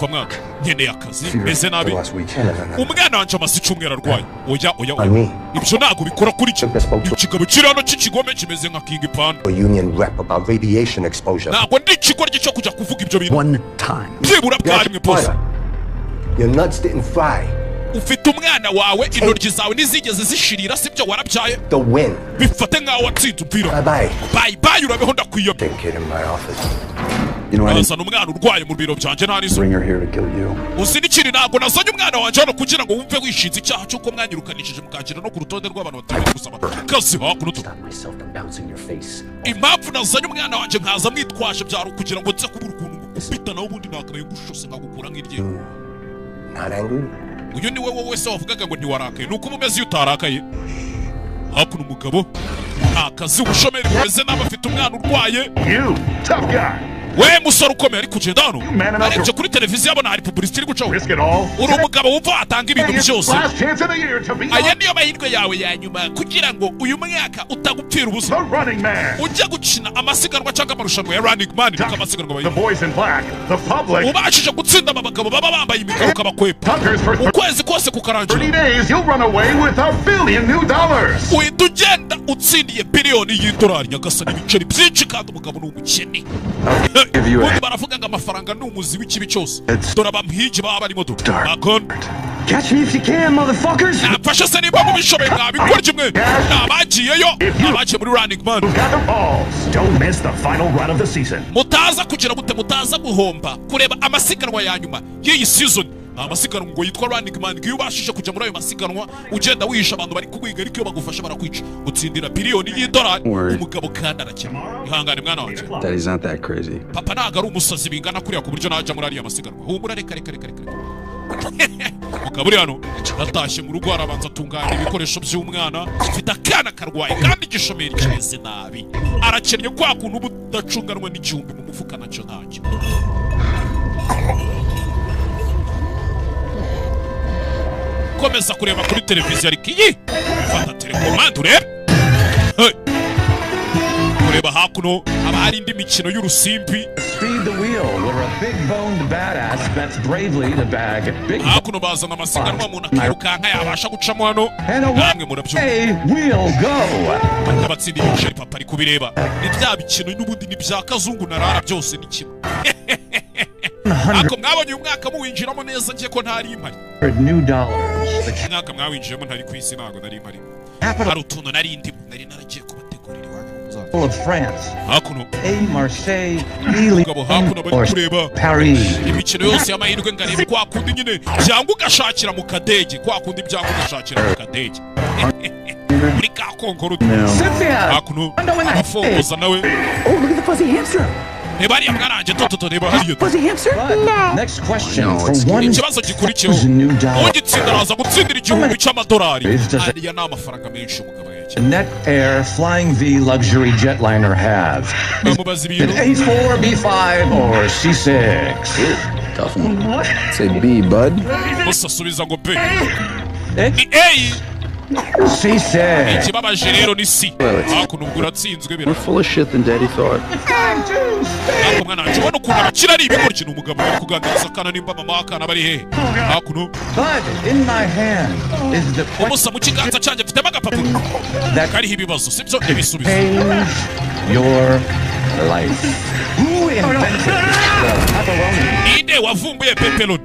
papa mwaka nkeneye akazi meze nabi umwana wanje amaze icyumweru arwaye oya ibyo ntabwo bikora kuri cyo ikigabo kiri hano cy'ikigome kimeze nka King Panda ntabwo ndi ikigoryi cyo kujya kuvuga ibyo bintu byibura bwa rimwe boss ufite umwana wawe intoryi zawe nizigeze zishirira sibyo warabyaye bifate nkaho watsinze umupira bye urabeho ndakwiyobya Azana umwana urwaye mu biro byanje nta nizo uzi n'ikindi ntabwo nazanye umwana wanje hano kugira ngo wumve wishinze icyaha cy'uko mwanyirukanishije mukagira no ku rutonde rw'abantu bategeka gusaba kazi hakuno impamvu nazanye umwana wanje nkaza mwitwaje byaro kugira ngo nze kubura ukuntu mbita nawe ubundi nakabaye gushose nkagukura nk'irye uyu ni wowe wese wavugaga ngo ntiwarakaye nuko umeze iyo utarakaye hakuno umugabo nta kazi ubushomeri bumeze n'abafite umwana urwaye we musore ukomeye ari kugenda hano arebye kuri televiziyo abona hari publicity iri gucaho uri umugabo wumva atanga ibintu byose aya niyo mahirwe yawe ya nyuma kugira ngo uyu mwaka utagupfira ubusa ujya gukina amasiganwa cyangwa amarushanwa ya running man nuko amasiganwa ubashije gutsinda aba bagabo baba bambaye imikaro ukabakwepa ukwezi kose kukarangira uhita ugenda utsindiye biliyoni y'idolari nyagasani ibiceri byinshi kandi umugabo ni umukene ubundi baravuga ngo amafaranga ni umuzi w'ikibi cyose dore abamuhigi baba barimo nafashe se niba mubishoboye mwabikora kimwe nabagiyeyo nabagiye muri running man mutaza kugira gute mutaza guhomba kureba amasiganwa ya nyuma y'iyi season amasiganwa ngo yitwa running man iyo ubashije kujya muri ayo masiganwa ugenda wihisha abantu bari kubiga ariko iyo bagufasha barakwica utsindira biliyoni y'idolari umugabo kandi arakina ihangane mwana wanje papa ntabwo ari umusazi bingana kuriya ku buryo najya muri ariya masiganwa humura reka mugabo uri hano natashye mu rugo arabanza atunganya ibikoresho by'umwana mfite akana karwaye kandi igishomeri kimeze nabi arakennye kwa kuntu uba udacunganwa n'igihumbi mu mufuka nacyo ntacyo komeza kureba kuri televiziyo ariko iyi fata telekomande urebe kureba hakuno haba hari indi mikino y'urusimbi hakuno bazana amasiganwa umuntu akirukanka yabasha gucamo hano namwe murabyumva abatsinda ibiceri papa ari kubireba ni bya bikino n'ubundi ni bya kazungu narara byose ni kimwe ako mwabonye umwaka muwinjiramo neza ngiye ko ntari impari mwaka mwawinjiramo ntari ku isi ntabwo nari impari hari utuntu nari ndimo nari naragiye kubategurira iwanyu hakuno umugabo hakuno bari kureba imikino yose y'amahirwe ngareba kwa kundi nyine byanga ugashakira mu kadege kwa kundi byanga ugashakira mu kadege muri ka konkoro hakuno abafongoza nawe Nebari amgaranje toto reba hariyo. Next question from one. Ikibazo gikurikiyeho. Ugitsinda araza gutsindira igihumbi cy'amadolari. Ariya na amafaranga menshi umugabo yake. Net Air Flying V luxury jetliner have. Bamubaza ibintu. A4, B5 or C6. Tough one. Say B, bud. Musa subiza ngo B. Ni A. C6. Ikibabaje rero ni C. Hakuno ubwo uratsinzwe bira. We're full of shit than Daddy thought. Ako mwana wacu ubona ukuntu arakira ari ibigori kintu umugabo ari kuganiriza akana nimba mama akana bari hehe. Hakuno. But in my hand is the Umusa mu kiganza cyanjye mfitemo agapapuro. Kariho ibibazo sibyo ibisubizo. Your life. Who invented the pepperoni? Inde wavumbuye pepperoni.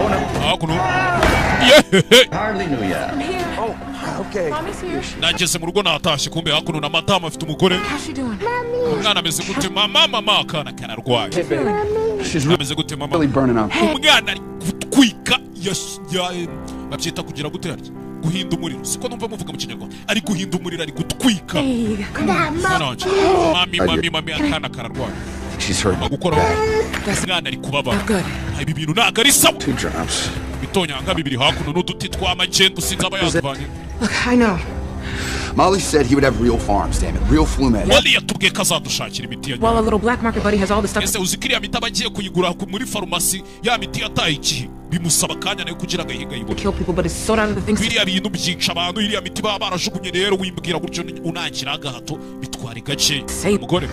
Hakuno. Hardly knew ya. Okay. Nageze mu rugo natashye kumbe hakuno na madama afite umugore. Umwana ameze gute mama akana kanarwaye. Ameze gute mama? Umwana ari gutwika babyita kugira gute harya? Guhinda umuriro. Siko numva muvuga mu Kinyarwanda. Ari guhinda umuriro ari gutwika. Mami akana kararwaye. She's hurt. Gukora umwana ari kubabara. Ibi bintu ntago ari sawa. Bitonyanga bibiri hakuno n'uduti tw'amagendo sinzaba yazivanye. Look, I know. Molly said he would have real farms, damn it, real flu meds. Molly yatubwiye ko azadushakira imiti ya. Well, a little black market buddy has all the stuff. Ese uzikiriya miti abagiye kuyigura muri farumasi ya miti yataye igihe bimusaba kanya nayo kugira ngo ayihinga yibone. Kill people, but it's so out of the things. Biriya bintu byica abantu iriya miti baba barajugunye rero wimbwira gutyo unakira agahato bitwara gace. Umugore.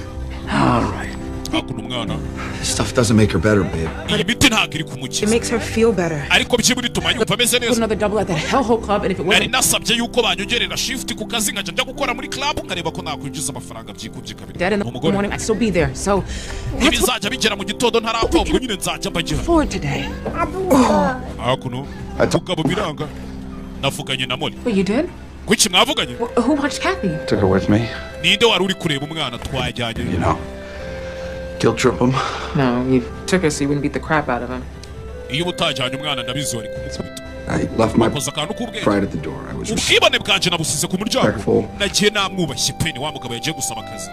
All right. hakuno umwana This stuff doesn't make her better, babe. iyi miti ntabwo iri It kumukiza makes her feel better. ariko byibura ituma yumva ameze Put neza another double at that hellhole club, and if it nari wasn't, nasabye yuko banyongerera shift ku kazi nkajya njya gukora muri club nkareba ko nakwinjiza amafaranga byikubye kabiri dead in the umugore morning, I'd still be there. So that's what ibizajya bigera mu gitondo ntarapfa ubwo nyine nzajya mbagira for today. hakuno tugabo biranga navuganye na Molly Wait, you did? kuki mwavuganye Who watched Kathy? Took her with me. ninde wari uri kureba umwana twajyanye You know, guilt trip him. No, you took her so you wouldn't beat the crap out of him. iyo utajyanye umwana ndabizi wari kumukubita I left my wakoze akantu k'ubwenge pride at the door. I was ubwibone bwanje nabusize ku muryango respectful. nagiye namwubashye pe ni wa mugabo yagiye gusaba akazi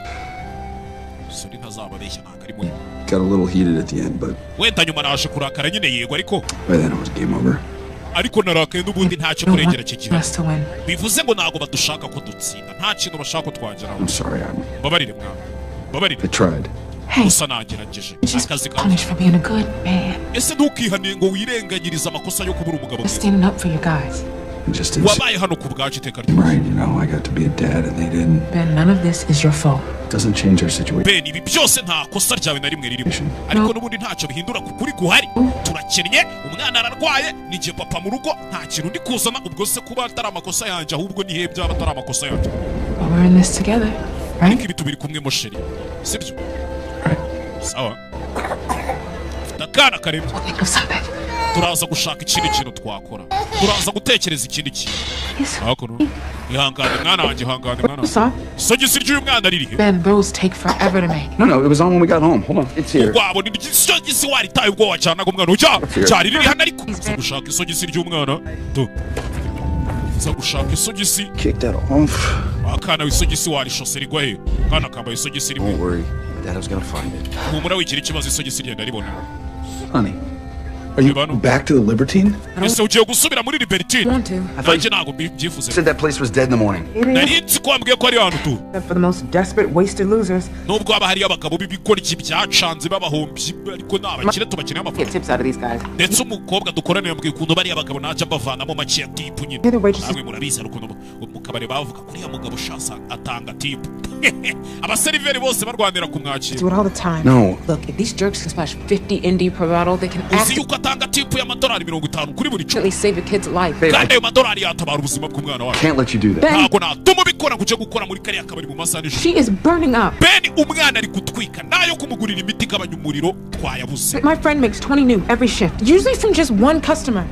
sori ntazababeshya ntabwo ari mubi Got a little heated at the end, but wenda nyuma naje kurakara nyine yego ariko by then it was game over. ariko narakaye n'ubundi ntacyo kurengera kigira Us to win. bivuze ngo ntabwo badushaka ko dutsinda nta kintu bashaka ko twageraho I'm sorry. babarire mwana babarire I tried. Hey, gusa nagerageje she's akazi kawe punished for being a good man. ese ntukihaniye ngo wirengagirize amakosa yo kubura umugabo For mwiza standing up for you guys. It just didn't wabaye hano ku bwacu iteka ryose seem right, you know. I got to be a dad and they didn't. Ben, none of this is your fault. Doesn't change our situation. Ben ibi byose nta kosa ryawe na rimwe ririmo ariko n'ubundi ntacyo bihindura ku kuri guhari turakennye umwana ararwaye n'igihe papa mu rugo nta kintu ndi kuzana ubwo se kuba atari amakosa yanjye ahubwo nihe byaba atari amakosa yanjye But we're in this together, ariko right? ibi tubiri kumwe mosheri sibyo sawa mfite akana karembye Think of something. turaza gushaka ikindi kintu twakora turaza gutekereza ikindi kintu Yes. hakuno ihangane mwana wanjye ihangane mwana What's up? isogisi ry'uyu mwana ririhe Ben, those take forever to make. No, it was on when we got home. Hold on. It's here. wabona isogisi waritaye ubwo wacanaga umwana ujya cyari riri hano ariko uza gushaka isogisi ry'umwana tu uza gushaka isogisi Kick that off. akana w'isogisi warishose rigwa he kana kambaye isogisi rimwe Don't worry. Dad was gonna find it. humura wigira ikibazo isogisi ryenda ribona Honey, are you Ivano. back to the Libertine? ese ugiye gusubira muri Libertine Want to? nanjye ntabwo mbyifuze Said that place was dead in the morning. nari nzi ko wambwiye ko ari hano tu Except for the most desperate, wasted losers. nubwo haba hariyo abagabo b'ibigoryi byacanze b'abahombyi ariko ni abakire tubakeneye Get amafaranga tips out of these guys. ndetse umukobwa dukoranira mbwiye ukuntu bariya bagabo najya mbavanamo make ya tipu nyine You're the waitress. namwe murabizi hari ukuntu mu kabari bavuga kuriya mugabo shasa atanga tipu abaseriveri bose barwanira kumwakira Do it all the time. No. Look, if these jerks can splash 50 indie per bottle, they can uzi yuko atanga tipu y'amadolari 50 kuri buri cupa actually save a kid's life. Babe, I kandi ayo madolari yatabara ubuzima bw'umwana wacu can't let you do that. Ben, ntabwo natuma ubikora ngo ujye gukora muri kariya kabari mu masaha nijoro she is burning up. beni umwana ari gutwika nayo kumugurira imiti igabanya umuriro twayabuze My friend makes 20 new every shift, usually from just one customer.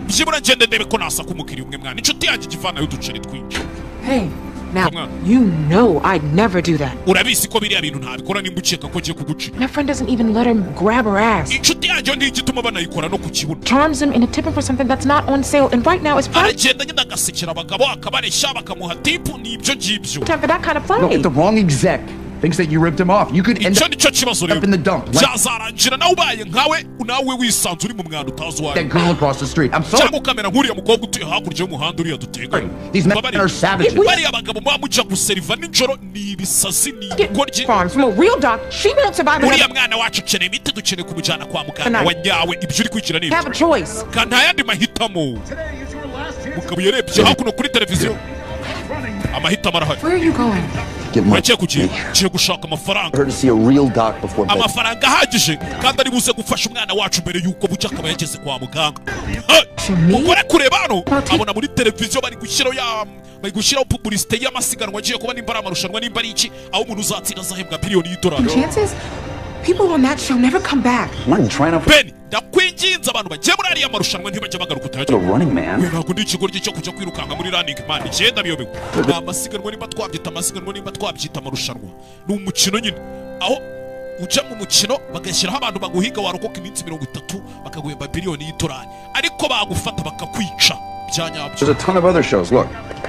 byibura ngende ndebe ko nasaka umukiriya umwe mwana inshuti yanjye igivanayo uduceri twinshi Hey, now, Come on. you know I'd never do that. urabizi ko biriya bintu ntabikora nimba ukeka ko agiye kuguca My friend doesn't even let her grab her ass. inshuti yanjye yo ntigituma banayikora no ku kibuno Charms him into tipping for something that's not on sale, and right now it's prime aragenda nyine agasekera abagabo akabareshya bakamuha tipu n'ibyo ngibyo time for that kind of No, play. if the wrong exec thinks that you ripped him off, you could end icyo up nicyo kibazo rero in the dump. Like byazarangira nawe ubaye nkawe nawe wisanze uri mu mwanda utazi uwawe that girl across the street. I'm sorry. cyangwa ukamera nk'uriya mukobwa utuye hakurya y'umuhanda uriya duteganye These men Babarira. are savages. bariya bagabo muba mujya guseriva nijoro ni ibisazi ni Get ibigoryi farms from a real doc. She won't survive uriya another. mwana wacu ukeneye imiti dukeneye kumujyana kwa muganga Tonight. wa nyawe ibyo uri kwigira ni Have a ibyo choice. kandi nta yandi mahitamo mugabo yarebye hakuno kuri televiziyo amahitamo arahari Where are you going? Get my uragiye kugiye ugiye gushaka amafaranga her to see a real doc before bed. amafaranga ahagije kandi ari buze gufasha umwana wacu mbere y'uko bucya akaba yageze kwa muganga Hey! me? mugore kureba hano Ati- abona muri televiziyo bari gushyiraho publicité y'amasiganwa agiye kuba nimba ari amarushanwa nimba ari iki aho umuntu uzatsinda azahembwa miliyoni y'idolari Chances? People on that show never come back. I'm not even trying out for ben ndakwinginze abantu bagiye muri ariya marushanwa ntibajya bagaruka a utayajya running man. we ntabwo ndi ikigoryi cyo kujya kwirukanka muri running man igenda biyobewe ni amasiganwa nimba twabyita amasiganwa nimba twabyita amarushanwa ni umukino nyine aho ujya mu mukino bagashyiraho abantu baguhiga warokoka iminsi 30 bakaguhemba biliyoni y'idolari ariko bagufata bakakwica bya There's nyabyo a ton of other shows. Look,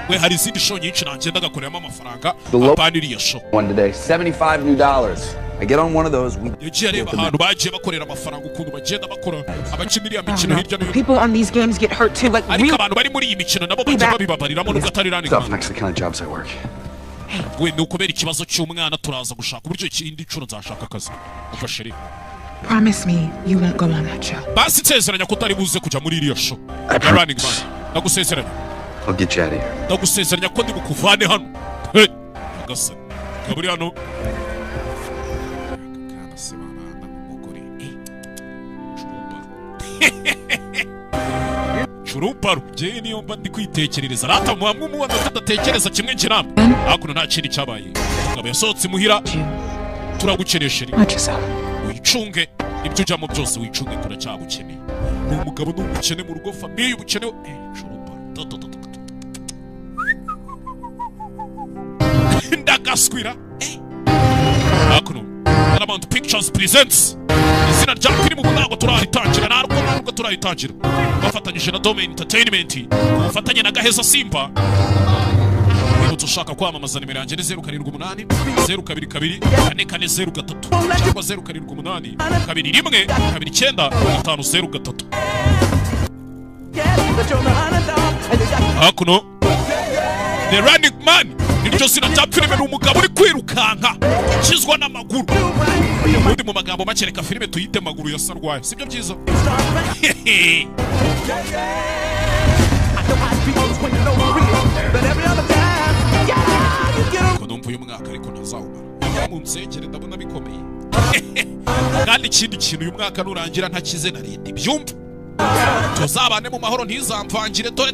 we hari izindi show nyinshi nagenda gakoreramo amafaranga The low- apana iriya show one today, $75 new. I get on one of those. We yagiye areba ahantu bagiye bakorera amafaranga ukuntu bagenda bakora abakina iriya mikino hirya no hino People on these games get hurt too, like ariko real. abantu bari muri iyi mikino nabo bajya babibabariramo nubwo atari running stuff man next to the kind of jobs I work. we ni ukubera ikibazo cy'umwana turaza gushaka uburyo ikindi nshuro nzashaka akazi ufashe rero Promise me you won't go on that show. basi nsezeranya ko utari buze kujya muri iriya show ya running man ndagusezeranya I'll get you out of here. ndagusezeranya ko ndi bukuvane hano hey agasani kaburi hano Churuparu je niyo mba ndi kwitekerereza rata muhamwe umubona tudatekereza kimwe kirambe hakuno nta kindi cyabaye ngabo yasohotse muhira turagukenesheri wicunge ibyo ujyamo byose wicunge turacyagukeneye ni umugabo n'umukene mu rugo famiye ubukene Churuparu ndagaswira hakuno Paramount Pictures presents izina rya filime ubu ntabwo turaritangira ntabwo turaritangira bafatanyije na Domain Entertainment bafatanye na Gaheza Simba wibutse ushaka kwamamaza nimero yanjye ni 078 022 4403 cyangwa 078 21 29 503 hakuno The Running Man niryo zina rya filime ni umugabo uri kwirukanka ukizwa n'amaguru ubundi mu magambo make reka filime tuyite maguru ya sarwaye sibyo byiza kodumva uyu mwaka ariko ntazawumara mu nsengere ndabona bikomeye kandi ikindi kintu uyu mwaka nurangira ntakize na leta ibyumva tuzabane mu mahoro ntizamvangire dore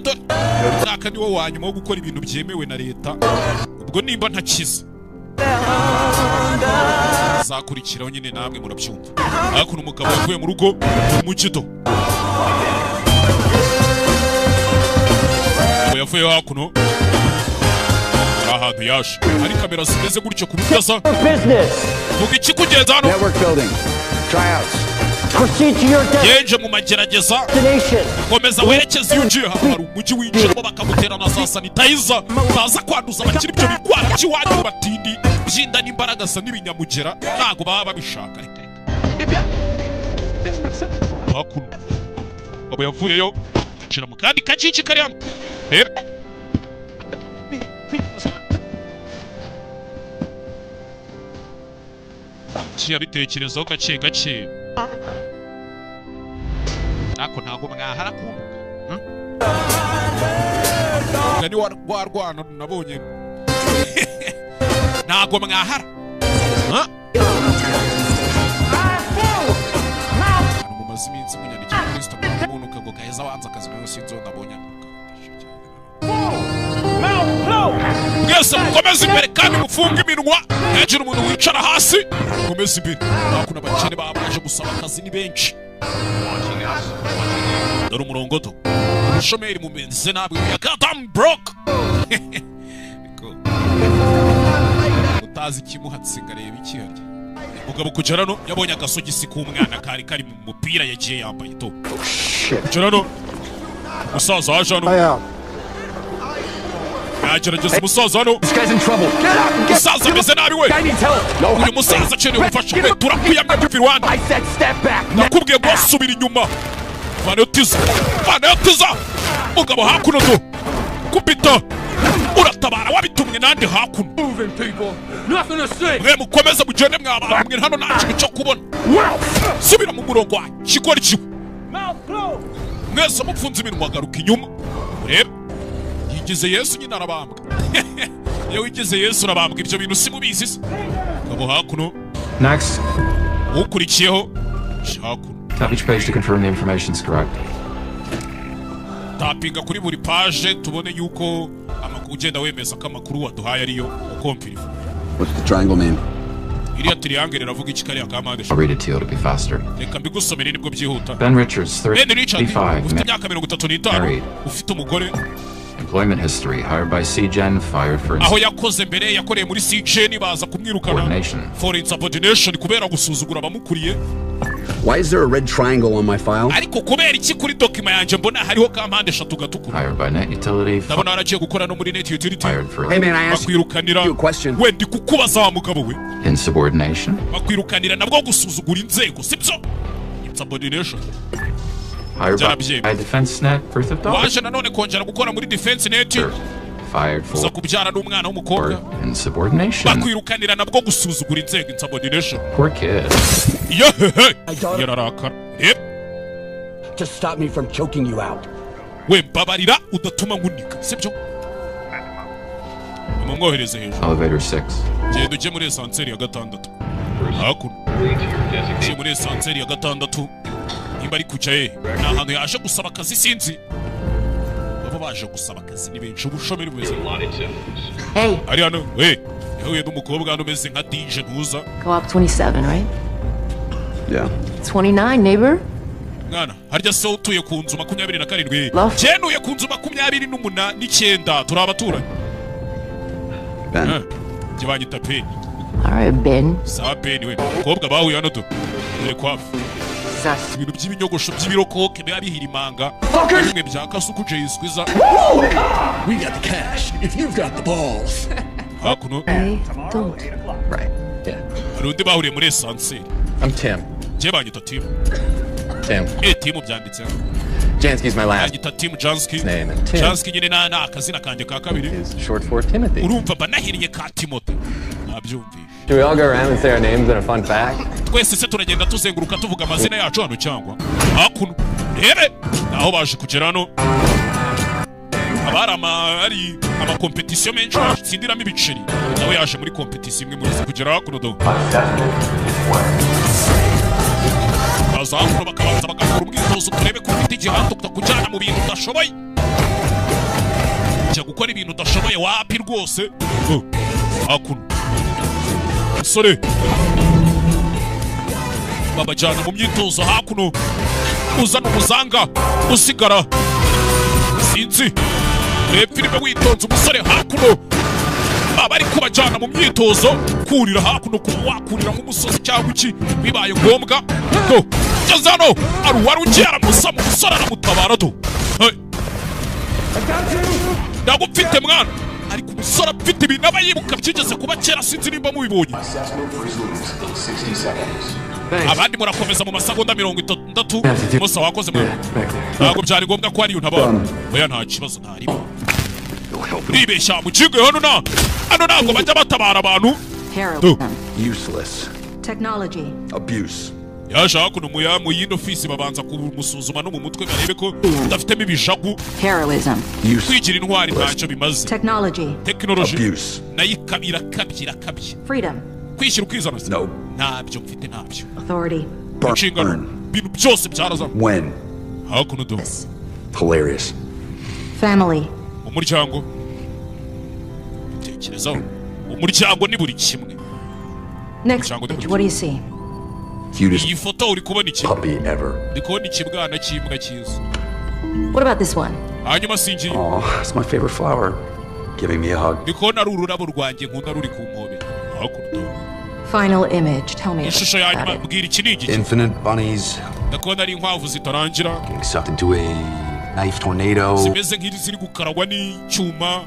mwaka ni wo wanyuma wo gukora ibintu byemewe na leta ubwo nimba ntakize zakurikiraho nyine namwe murabyumva hakuno umugabo yavuye mu rugo mu kido yavuye hakuno ahantu yaje hari kamera zimeze gutyo ku rutasa vuga iki kugenza hano yenje mu magerageza komeza werekeza iyo ugiye hari umujyi winjiramo bakamutera na za sanitayiza baza kwanduza abakiri ibyo bigwara by'iwanyu batindi byinda n'imbaraga sa n'ibinyamugera ntago baba babishaka hakuno abo yavuyeyo cira mu kandi kaciki kari hano kiyabitekerezaho gake gake nako ntago mwahara kumva ngani warwana nabonye ntago mwahara mumaze iminsi munyandikira kuri Instagram umuntu kago gaheza wanza akazi nayo sinzo ndabonye mwese mukomeze imbere kandi mufunge iminwa hejuru umuntu wicara hasi mukomeze imbere hakuna abakene babaje gusaba akazi ni benshi dore umurongoto umushomeri mumenze nabwe ya goddamn broke utazi kimuhatsinga reba ikihari mugabo kujarano yabonye agasogisi k'umwana kari mu mupira yagiye yambaye to kujarano musaza waje hano yagerageza umusaza hano umusaza ameze nabi we uyu musaza akeneye ubufasha we turakuyamye mu Rwanda nakubwiye ngo subira inyuma vanotiza mugabo hakuno do kupita uratabara wabitumwe nandi hakuno mwe mukomeza mugende mw'abantu mwe hano nta kintu cyo kubona subira mu murongo wa kigori kiwe mwese mupfunze iminwa garuka inyuma urebe yigize Yesu nyina arabambwa iyo wigize Yesu arabambwa ibyo bintu si mubizi se ngabo hakuno next ukurikiyeho hakuno tap each page to confirm the information is correct. Tapinga kuri buri page tubone yuko ugenda wemeza ko amakuru waduhaye ariyo ukomfirima. What's the triangle mean? Iriya triangle iravuga iki kariya kamande. I'll read it to you, it'll be faster. Reka mbigusomere nibwo byihuta. Ben Richards, 35, ufite imyaka 35, ufite umugore. Employment history, hired by CGen, fired for aho yakoze mbere yakoreye muri CGen baza kumwirukana for insubordination kubera gusuzugura abamukuriye. Why is there a red triangle on my file? Ariko kubera iki kuri document yanje mbona hariho kampande 3 gatukura. Hired by Net Utility. Ndabona aragiye gukora no muri Net Utility. Hey man, I asked you a question. We ndi kukubaza wa mugabo we. Insubordination. Bakwirukanira nabwo gusuzugura inzego, sibyo? Insubordination. Hired by Defense Net, birth of daughter. Waje nanone kongera gukora muri Defense Net. Fired for kubyara n'umwana w'umukobwa. Insubordination. Bakwirukanira nabwo gusuzugura inzego, insubordination. Poor kid. Yararakara. Just stop me from choking you out. We mbabarira udatuma nkunika, sibyo? Mumwohereze hejuru. Elevator 6. Genda uje muri esanseri ya 6. Hakuno. Uje muri esanseri ya 6. bari kujya ni ahantu yaje gusaba akazi sinzi baba baje gusaba akazi ni benshi ubushomeri bumeze Hey. ari hano yahuye n'umukobwa hano umeze nka DJ ntuza Go up 27, right? Yeah. 29, neighbor? mwana harya se utuye ku nzu 27 Love. cyenuye ku nzu 29 turi abaturanyi Ben. jye banyita Penny Alright, Ben. sawa Penny we umukobwa bahuye hano do dore kwafi Sus. ibintu by'ibinyogosho by'ibirokoke biba bihirimanga bimwe bya kasuku jayiswiza We got the cash if you've got the balls. hakuno I don't. Right. Yeah. hari undi bahuriye muri esanseri I'm Tim. jye banyita Tim Tim. Tim byanditse Jansky's my last banyita Tim Jansky name, and Tim Jansky nyine na akazina kanjye ka kabiri is short for Timothy. urumva banahiriye ka Timote nabyumvishe. Should we all go around and say our names and a fun fact? twese se turagenda tuzenguruka tuvuga amazina yacu hano cyangwa hakuno rebe naho baje kugera hano hari amakompetisiyo menshi batsindiramo ibiceri nawe yaje muri kompetisiyo imwe muri zo kugera hakuno do baza hakuno bakabanza bagakora umwitozo turebe ko ufite igihango kujyana mu bintu udashoboye ujya gukora ibintu udashoboye wapi rwose hakuno musore babajyana mu myitozo hakuno uzana umuzanga usigara sinzi reba filime witonze umusore hakuno baba ari kubajyana mu myitozo kurira hakuno kuba wakurira nk'umusozi cyangwa iki bibaye ngombwa do ngeze hano ari uwari ugiye aramusama umusore aramutabara do ntabwo mfite mwana ariko umusore afite ibintu aba yibuka byigeze kuba kera sinzi nimba mubibonye abandi murakomeza mu masegonda 60 musa wakoze mwana ntabwo byari ngombwa ko ari untabara oya nta kibazo ntarimo uribeshya mu kigo hano ntabwo bajya batabara abantu Useless. Technology. Abuse. yaje hakuno mu yindi ofisi babanza kumusuzuma no mu mutwe barebe ko udafitemo ibijagu Heroism. kwigira intwari ntacyo bimaze Technology. tekinoloji Abuse. nayo irakabye Freedom. kwishyira ukizana No. ntabyo mfite ntabyo Authority. inshingano ibintu byose byaraza When? hakuno do Hilarious. Family. umuryango tekerezaho umuryango ni buri kimwe Next page, what do you see? Cutest iyi foto uri kubona iki puppy ever. ndi kubona ikibwana cy'imbwa cyiza What about this one? hanyuma singiye Oh, it's my favorite flower. Giving me a hug. ndi kubona ari ururabo rwanjye nkunda ruri ku nkobe hakuno do Final image. Tell me ishusho ya about nyuma it. mbwira iki ni igiki Infinite bunnies ndakubona ari inkwavu zitarangira getting sucked into a knife tornado. zimeze nk'iri ziri gukaragwa n'icyuma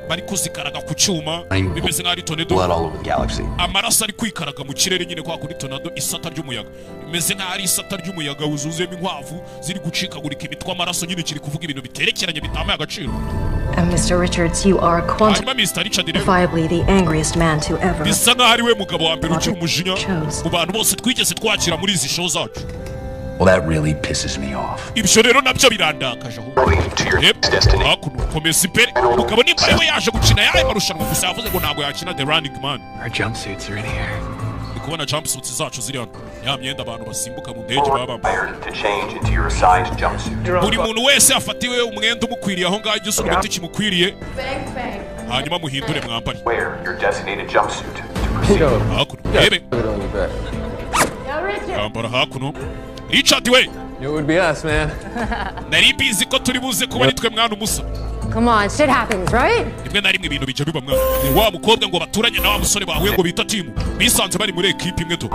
bari kuzikaraga ku cyuma bimeze nk'ari tornado Blood all over the galaxy. amaraso ari kwikaraga mu kirere nyine kwa kuri tornado isata ry'umuyaga bimeze nk'aho ari isata ry'umuyaga wuzuzuyemo inkwavu ziri gucikagurika imitwe amaraso nyine kiri kuvuga ibintu biterekeranye bitamaye agaciro And Mr. Richards, you are hanyuma Mr. Richard rero quantifiably the angriest man to ever. bisa nk'aho ari we mugabo wa mbere ugira umujinya mu bantu bose twigeze twakira muri izi show zacu. Well, that really pisses me off. Ibyo rero nabyo birandakaje aho hakuno komeza imbere umugabo nimba ariwe yaje gukina yayo marushanwa gusa yavuze ngo ntabwo yakina the running man. Our jumpsuits are in here. Ndi kubona jumpsuits zacu ziri hano ya myenda abantu basimbuka mu ndege baba bambaye. Buri muntu wese afatiwe umwenda umukwiriye aho ngaho igisoro giti kimukwiriye hanyuma muhindure mwambari hakuno rebe kambara hakuno Richard we It would be us, man. nari mbizi ko turi buze kuba ari twe mwana umusa. Come on, shit happens, right? rimwe na rimwe ibintu bijya biba mwana ni wa mukobwa ngo baturanye na wa musore bahuye ngo bita timu bisanze bari muri ekipe imwe to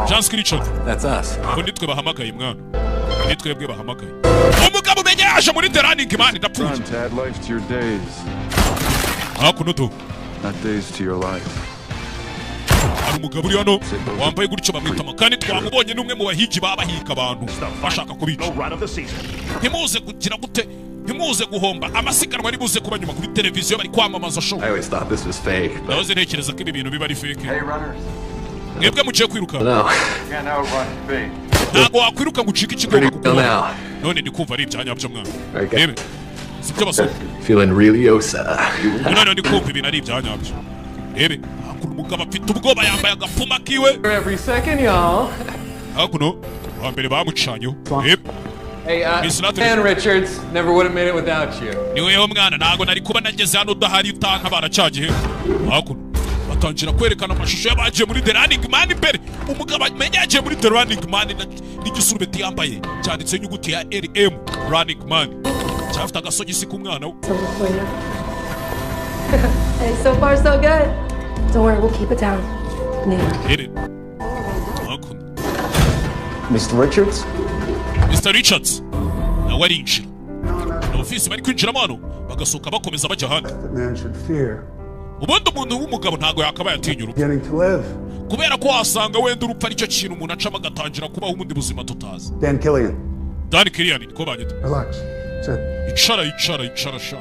Jansky Richard That's us. ngo nitwe bahamagaye mwana ni twebwe bahamagaye umugabo umenya yaje muri the running man ndapfuye Add life to your days, hakuno to not days to your life. hari umugabo uri hano wambaye gutyo bamwita kandi twamubonye n'umwe mu bahigi babahiga abantu bashaka kubica ntimuze kugira gute ntimuze guhomba amasiganwa ari buze kuba nyuma kuri televiziyo bari kwamamaza show. I always thought this was fake. nahoze ntekereza ko ibi bintu biba ari fake mwebwe mugiye kwiruka No. ntabwo wakwiruka ngo ucike ikigomba Till kukuba now. none ndi kumva ari ibyanyabyo mwana Okay. rebe sibyo basoma Feeling really osa. none ndi kumva ibintu ari ibyanyabyo rebe hakuno umugabo afite ubwoba yambaye agapfuma kiwe Every second, y'all. hakuno mbere bamucanyo. Hey, Dan Richards, never would have made it without you. Niweho mwana ntago nari kuba nageze hano udahari utanka baracagiye. Hakuno batangira kwerekana amashusho y'abagiye muri The Running Man imbere. Umugabo amenye yagiye muri The Running Man n'igisurubeti yambaye cyanditse inyuguti ya RM Running Man. Cyafite agasogisi k'umwana we. Hey, so far so good. Don't worry, we'll keep it down. Hit it. Hakuno. Mr. Richards? Mr. Richards nawe arinjira na ofisi bari kwinjiramo hano bagasohoka bakomeza bajya ahandi. Ubundi umuntu w'umugabo ntago yakabaye atinya urupfu kubera ko wasanga wenda urupfu aricyo kintu umuntu acamo agatangira kubaho ubundi buzima tutazi. Dan Killian niko banyita. Icara sha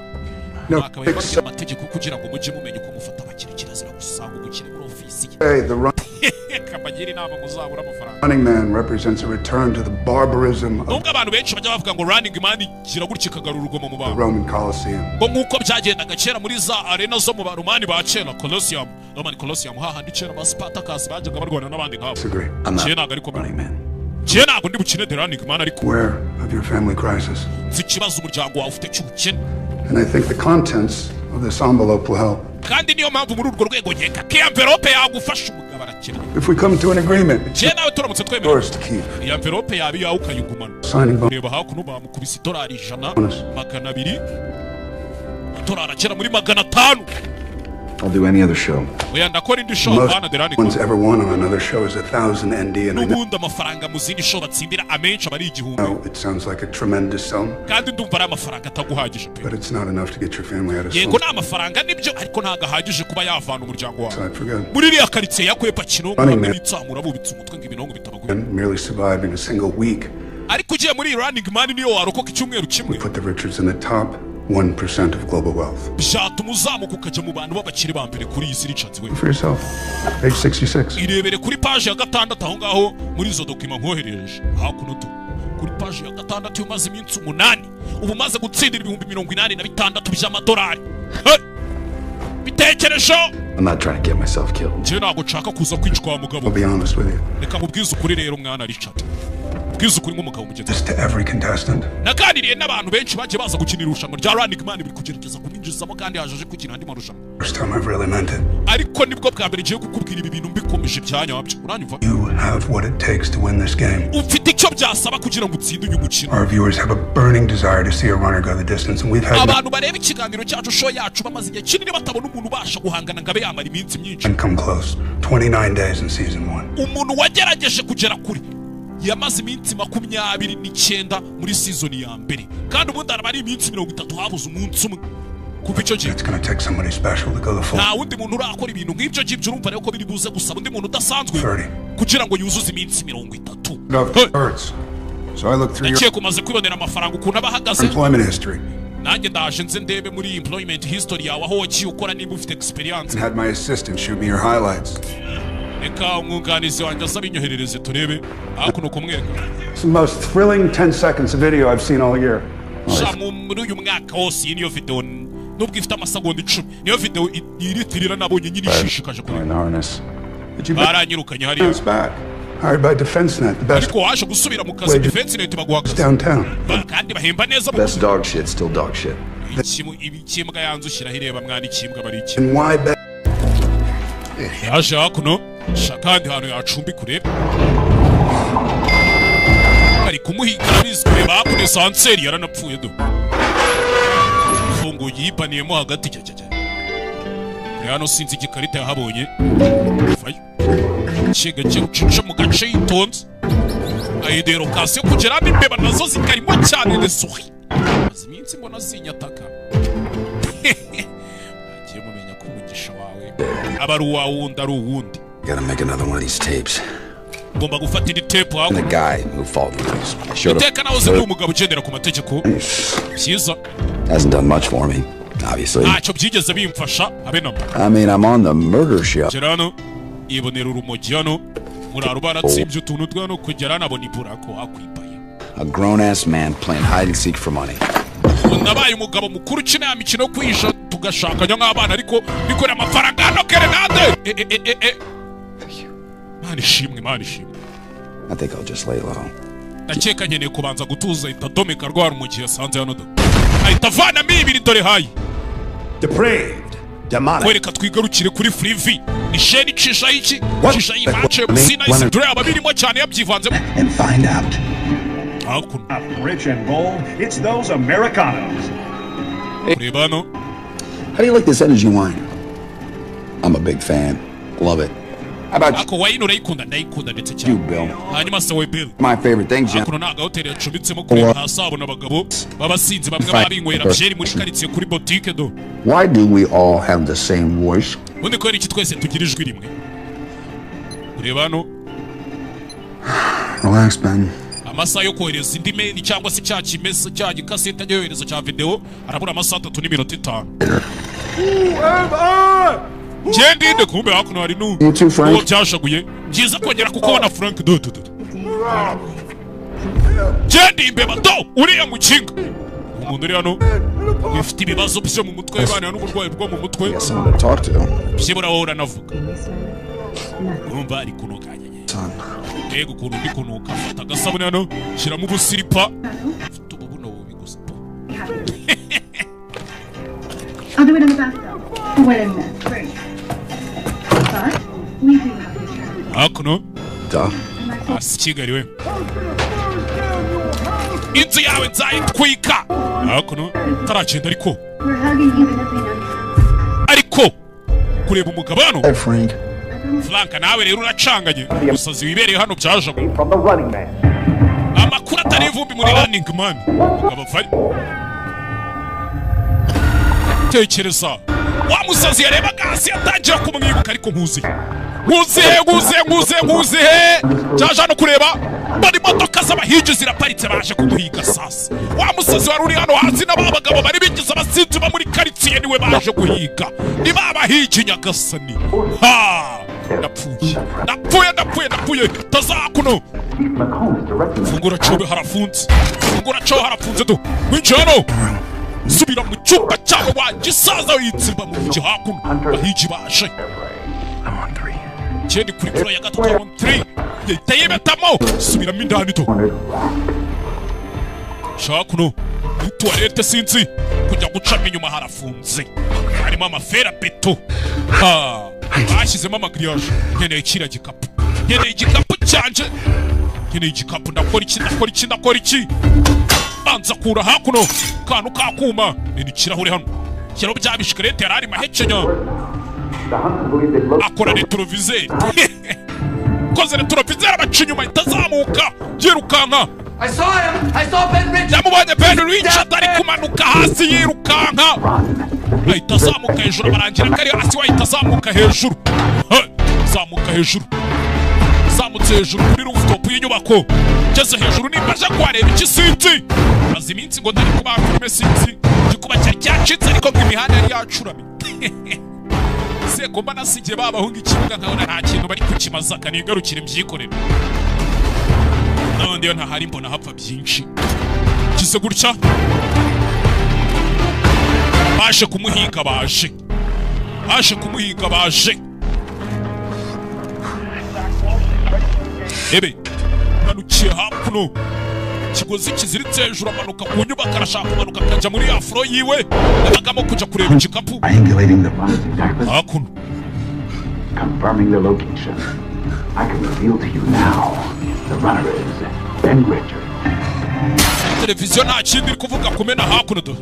akabaye bagira amategeko kugira ngo mujye mumenya uko mufata abakire kirazira gusanga umukire muri ofisi kabagira inama muzabura amafaranga. Running Man represents a return to the barbarism of nubwo abantu benshi bajya bavuga ngo Running Man gira gutya kagarurwa mu the bantu Roman Colosseum. ngo nkuko byagendaga kera muri za arena zo mu baromani ba kera Colosseum, Roman Colosseum hahandi kera ba Spartacus bajyaga barwana n'abandi nkabo. Kera ntago ariko Running Man. Kera ntago ndi bukine The Running Man ariko Aware of your family crisis. Ikibazo umuryango wawe ufite cy'ubukene. And I think the contents of this envelope will help. Kandi niyo mpamvu muri urwo rwego nkeka ko envelope yagufasha umugabo arakennye. If we come to an agreement, kera nawe turamutse twemera yours to keep. iyi envelope yawe yawe ukayigumana. Reba hakuno bamukubise $100, $200, $100 agera muri $500. I'll do any other show. Oya ndakora indi show bana The Running One's ever won on another show is 1,000 ND, and I n'ubundi amafaranga mu zindi show batsindira amenshi abari igihumbi. know it sounds like a tremendous sum, kandi ndumva ari amafaranga ataguhagije pe. but it's not enough to get your family out of yego slump. ni amafaranga nibyo ariko ntago ahagije kuba yavana umuryango wawe So I forget. muri iriya karitsiye yakwepa kinonko Running Man. bitsamura bubitse umutwe ngo ibinongo bitabagura. And merely surviving a single week, ariko ugiye muri Running Man niyo warokoka icyumweru kimwe put the Richards in the top 1% of global wealth. byatuma uzamuka ukajya mu bantu b'abakire ba mbere kuri iyi si Richards we. For yourself, age 66. irebere kuri page ya 6 aho ngaho muri izo dokima nkoherereje hakuno tu kuri page ya 6 umaze iminsi 8 ubu umaze gutsindira $86,000 by'amadolari. Bitekerejo I'm not trying to get myself killed. je ntago nshaka kuza kwicwa I'll mugabo. be honest with you. Reka mubwize ukuri rero mwana Richard, bwize ukuri nk'umugabo mugenzi. This to every contestant. Naganiriye n'abantu benshi bagiye baza gukina irushanwa rya Running Man biri kugerageza kubinjizamo kandi yaje gukina andi marushanwa. First time I've really meant it. ariko nibwo bwa mbere ngiye kukubwira ibi bintu mbikomeje byanyabyo. Uranyumva? You have what it takes to win this game. Ufite icyo byasaba kugira ngo utsinde uyu mukino. Our viewers have a burning desire to see a runner go the distance, and we've had abantu bareba ikiganiro cyacu show yacu bamaze igihe kinini batabona umuntu ubasha guhangana ngabe yamara iminsi myinshi. and come close. 29 days in season 1. Umuntu wagerageje kugera kuri yamaze iminsi 29 muri season ya mbere kandi ubundi araba ari iminsi 30 habuze umunsi umwe kuva icyo gihe. It's going to take somebody special to go the full. nta wundi muntu urakora ibintu nk'ibyo ngibyo urumva rero ko biri buze gusaba undi muntu udasanzwe 30. kugira ngo yuzuze iminsi 30. Hurts. So I look through your Nagiye kumaze kwibonera amafaranga ukuntu aba ahagaze. employment history nanjye ndaje nze ndebe muri employment history yawe aho wagiye ukora niba ufite experience. and had my assistant shoot me your highlights. Reka umwunganizi wanjye aza binyoherereze turebe hakuno kumwereka. It's the most thrilling 10 seconds of video I've seen all year. Shamu muri uyu mwaka wose iyi niyo video nubwo ifite amasegonda 10 niyo video iritirira nabonye nyine ishishikaje kuri. In the harness. Did you baranyirukanye hariya. bounce back? Hired by DefenseNet, the best ariko waje gusubira mu kazi DefenseNet baguhagaze downtown. kandi bahemba neza. Best dog shit, still dog shit. ikimbwa yanzu ushyiraho ireba mwana ikimbwa bari iki. And why bet? yaje hakuno shakandi hantu yacumbi kureba ari kumuhiga bizi kureba hakuno sanseri yaranapfuye do fungo yibaniyemo hagati cyacya hano sinzi igikarita yahabonye fayo kiga cyo mu gace yitonze ayidero kase kugera n'imbeba nazo zikarimo cyane nesuhi iminsi mbona zinyataka agiye mumenya ko umugisha wawe aba ari uwawundi ari uwundi. Gotta make another one of these tapes. Ngomba gufata indi tape And the guy who followed me. Iteka nawe uzi umugabo ugendera ku mategeko byiza. Hasn't done much for me, obviously. ntacyo byigeze bimfasha habe namba. I mean, I'm on the murder show. Gerano ibonera urumogi hano muraro baratsimbye utuntu twano kugera nabona iburako akwipaye. A grown-ass man playing hide and seek for money. Nabaye umugabo mukuru ukina ya mikino kwisha tugashakanya nk'abana ariko bikora amafaranga hano kerenade. Mani shimwe. I think I'll just lay low. ndakeka nkeneye kubanza gutuza ahita domeka rwara mu gihe yasanze hano do ahita avanamo ibiri dore hayi kwereka twigarukire kuri Freevee ni sheni cisha iki cisha imace musina isidure ababirimo cyane yabyivanzemo and find out. Rich and bold, it's those Americanos. Rebano. How do you like this energy wine? I'm a big fan. Love it. How about Ako wine urayikunda ndayikunda ndetse cyane. you, Bill? Hanyuma se we Bill. My favorite thing, Jim. Akuno naga hotel yacumbitsemo kureba hasabo n'abagabo babasinzi bamwe babinywera byeri muri karitsiye kuri boutique do. Why do we all have the same voice? Undi ko iki twese tugira ijwi rimwe. Rebano. Relax, Ben. Amasaha yo kohereza indi mail cyangwa se cya kimesa cya gikasete ajya yohereza cya video arabura amasaha 3 n'iminota 5. Jendinde kumbe hakuno hari nu. Uwo byashaguye. Byiza kongera kukubona Frank do. Jendimbe bato uriya mukinga. Umuntu uri hano ifite ibibazo byo mu mutwe bana n'uburwayi bwo mu mutwe. Byibura wowe uranavuga. Numva ari kunokanye. Ego ukuntu ndi kunuka afata agasabune hano shyiramo ubusiripa ufite ububuno bubi gusa I'll do it in the bathtub. Wait a minute. Great. But we do have to try. Hakuno asi Kigali we inzu yawe nzayitwika hakuno taragenda ariko We're hugging even if we know. ariko kureba umugabo hano Hey, Frank. Frank nawe rero uracanganye umusazi wibereye hano byajago amakuru atari ivumbi muri running man umugabo fari tekereza wa musazi yareba gasi yatangira kumwibuka ariko nkuzihe cyaje no kureba bari modoka z'abahigi ziraparitse baje kumuhiga sasa wa musazi wari uri hano hasi n'abagabo bari bigize abasinzi ba muri karitsiye niwe baje guhiga ni babahigi nyagasani ha Napfuye tazakuno fungura cobe harafunze do winjano subira mu cyumba cyawe wagisaza yitsimba mu gihakuno bahigi baje Chendi kuri kura ya gatatu on 3 yiteye betamo subiramo indani to shakuno tuwarete sinzi kujya gucamo inyuma harafunze harimo amafera beto ha bashyizemo amagriage nkeneye kira gikapu nkeneye igikapu cyanje nkeneye igikapu ndakora iki banza kura hakuno kantu kakuma ni ikirahure hano kiro bya bishkrete yarari mahekenya akora retroviseur koze retroviseur abacinyuma itazamuka yirukanka I saw Ben Richards. Yamubonye Ben Richards ari kumanuka hasi yirukanka ahita azamuka hejuru barangira kari hasi wahita azamuka hejuru zamutse hejuru kuri rooftop y'inyubako ngeze hejuru nimbaje kwareba ikisinzi maze iminsi ngo ndari kuba kuri sinzi gikuba cyari cyacitse ariko imihanda yari yacuramye se komba nasigiye babahunga ikibuga nkabona nta kintu bari kukimaza kanigarukire mbyikorera none nta hari mbona hapfa byinshi kise gutya baje kumuhiga baje ebe nanukiye hakuno kigozi kiziritse hejuru amanuka ku nyubako arashaka kumanuka akajya muri afro yiwe abagamo kuja kureba igikapu hakuno confirming the location. I can reveal to you now the runner is Ben Richards. Televiziyo nta kindi iri kuvuga kumena hakuno do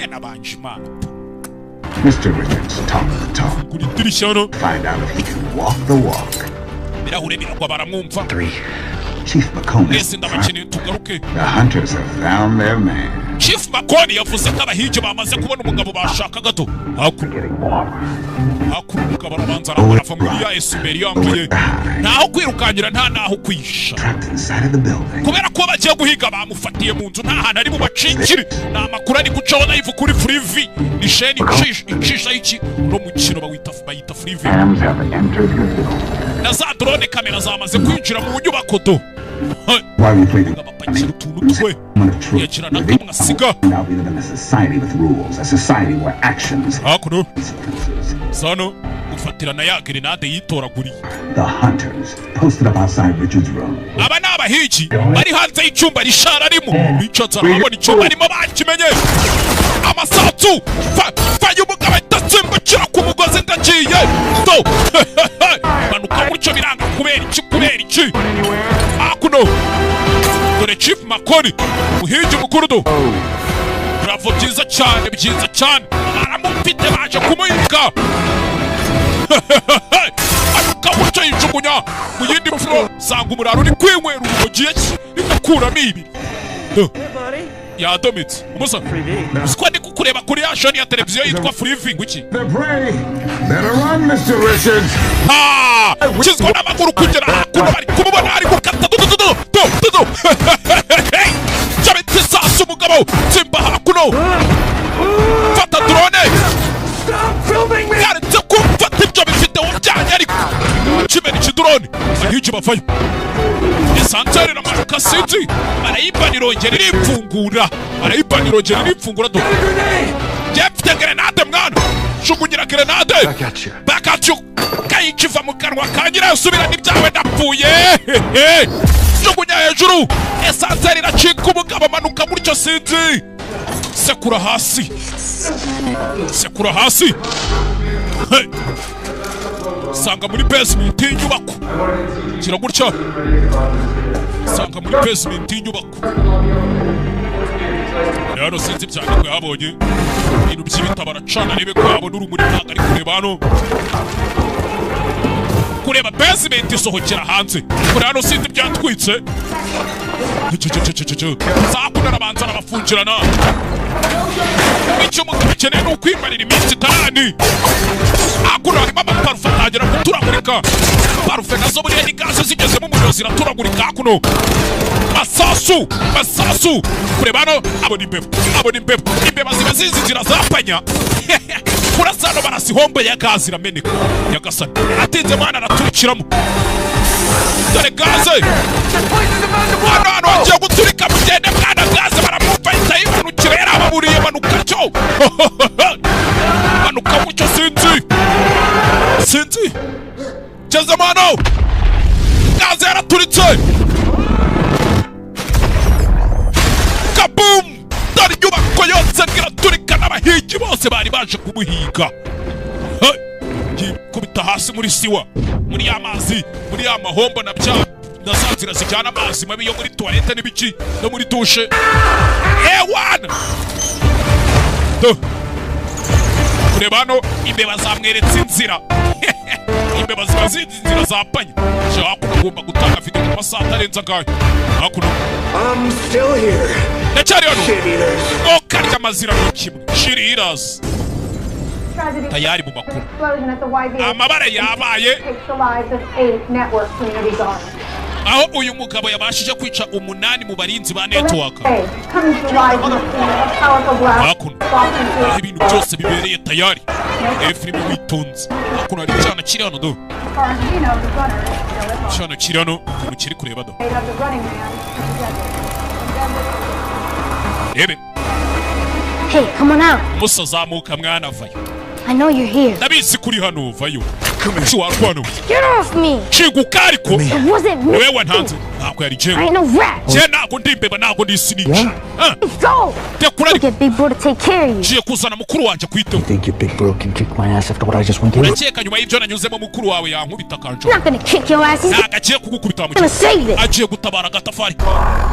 nabanjima Mr. Richards, top of the top. kuri dirishya no Find out if he can walk the walk. birahure biragwa baramwumva 3. Chief McCone. Yes, ndabakeneye tugaruke. The hunters have found their man. Chief McCone yavuze ko abahigi bamaze kubona umugabo bashaka gato. Hakuruka barabanza arava muri ya esuberi yambaye. Naho kwirukanyira nta naho kwisha. Kubera ko bagiye guhiga bamufatiye mu nzu nta hantu ari mu bacikiri. Na makuru ari gucaho live kuri Freevee. Ni sheni icisha iki no mukino bayita Freevee. Na za drone kamera zamaze kwinjira mu nyubako do. Why we play the now we live in a society with rules, a society where actions Sano ufatira na ya grenade yitoraguriye. The hunters posted up outside Richard's room. Aba naba n'abahigi bari hanze y'icyumba rishara arimo. Richards arabona icyumba arimo bakimenye. Amasatsu fanya umugabo atasimbukira ku mugozi ndagiye. So banuka gutyo biranga kubera iki akuno dore Chief Makoni umuhigi mukuru do. Bravo, byiza cyane aramufite baje kumuhiga. Anuka gutyo yijugunya mu yindi mfuro sanga umuraro uri kwinywera urugogiye igakuramo ibi. Yadomitse umusa usiko ndi kukureba kuri ya shoni ya televiziyo yitwa Freeving iki. Kizwa n'amaguru kugera hakuno bari kumubona ari gukata Jabiti sasa umugabo Simba hakuno fata drone yaretse kumfata ibyo bifite ubyanya ariko kimena iki drone ahije bafayo esanseri n'amaruka sinzi arayibanirongera irifungura do jefite grenade mwana shugunyira grenade back at you kayikiva mu kanwa kangira usubira n'ibyawe ndapfuye shugunya hejuru esanseri iracika umugabo amanuka gutyo sinzi sekura hasi sanga muri basement y'inyubako kira gutyo sanga muri basement y'inyubako rero sinzi cyane ko yabonye ibintu by'ibitaba aracana rebe ko yabona urumuri ntabwo ari kureba hano kureba basement isohokera hanze kuri hano sinzi byatwitse sakuna arabanza arabafungirana icyo mugabo akeneye ni ukwimarira iminsi itarani akuna harimo amaparufe atangira guturagurika parufe nazo buriya ni gaze zigezemo umuriro ziraturagurika hakuno masasu kureba hano abona imbeba ziba zizinjira zapanya kurasano barasihombe ya gaze irameneka nyagasani atinze mwana araturikiramo dore gaze hano wagiye guturika mugende mwana gaze baramumva ahita yimanukira yarababuriye manuka cyo manuka mucyo sinzi cheze mano gaze yaraturitse kabum dore inyubako yose iraturika n'abahigi bose bari baje kumuhiga kubita hasi muri siwa muri y'amazi muri y'amahombo na bya na za nzira zijyana amazi mabi yo muri toilette n'ibiki no muri dushe ewana kureba hano imbeba zamweretse inzira imbeba ziba zizi inzira zapanye hakuno agomba gutanga video mu masaha atarenze angahe hakuno ndacyari hano karya amazira ni kimwe shiriras tayari mu makuru amabara yabaye aho uyu mugabo yabashije kwica 8 mu barinzi ba network hakuno aho ibintu byose bibereye tayari efrime witonze hakuno hari cyana kiri hano do cyana kiri hano mukiri kureba do ebe hey come on out musazamuka mwana vayo I know you're here. Ndabizi kuri hano vayo. Chiwarwano. Get off me. Chigukariko. It wasn't me. Wewe ntanze. Nako yari jewe. I ain't no rat. Je nako ndimbeba nako ndi snitch. Go. Tekurari. Get big bro to take care of you. Je kuzana mukuru wanje kwiteho. Think your big bro can kick my ass after what I just went through? Urakeka nyuma y'ibyo nanyuzemo mukuru wawe yankubita kanjo. Not gonna kick your ass. Nagagiye kugukubita mu gihe. Agiye gutabara gatafari.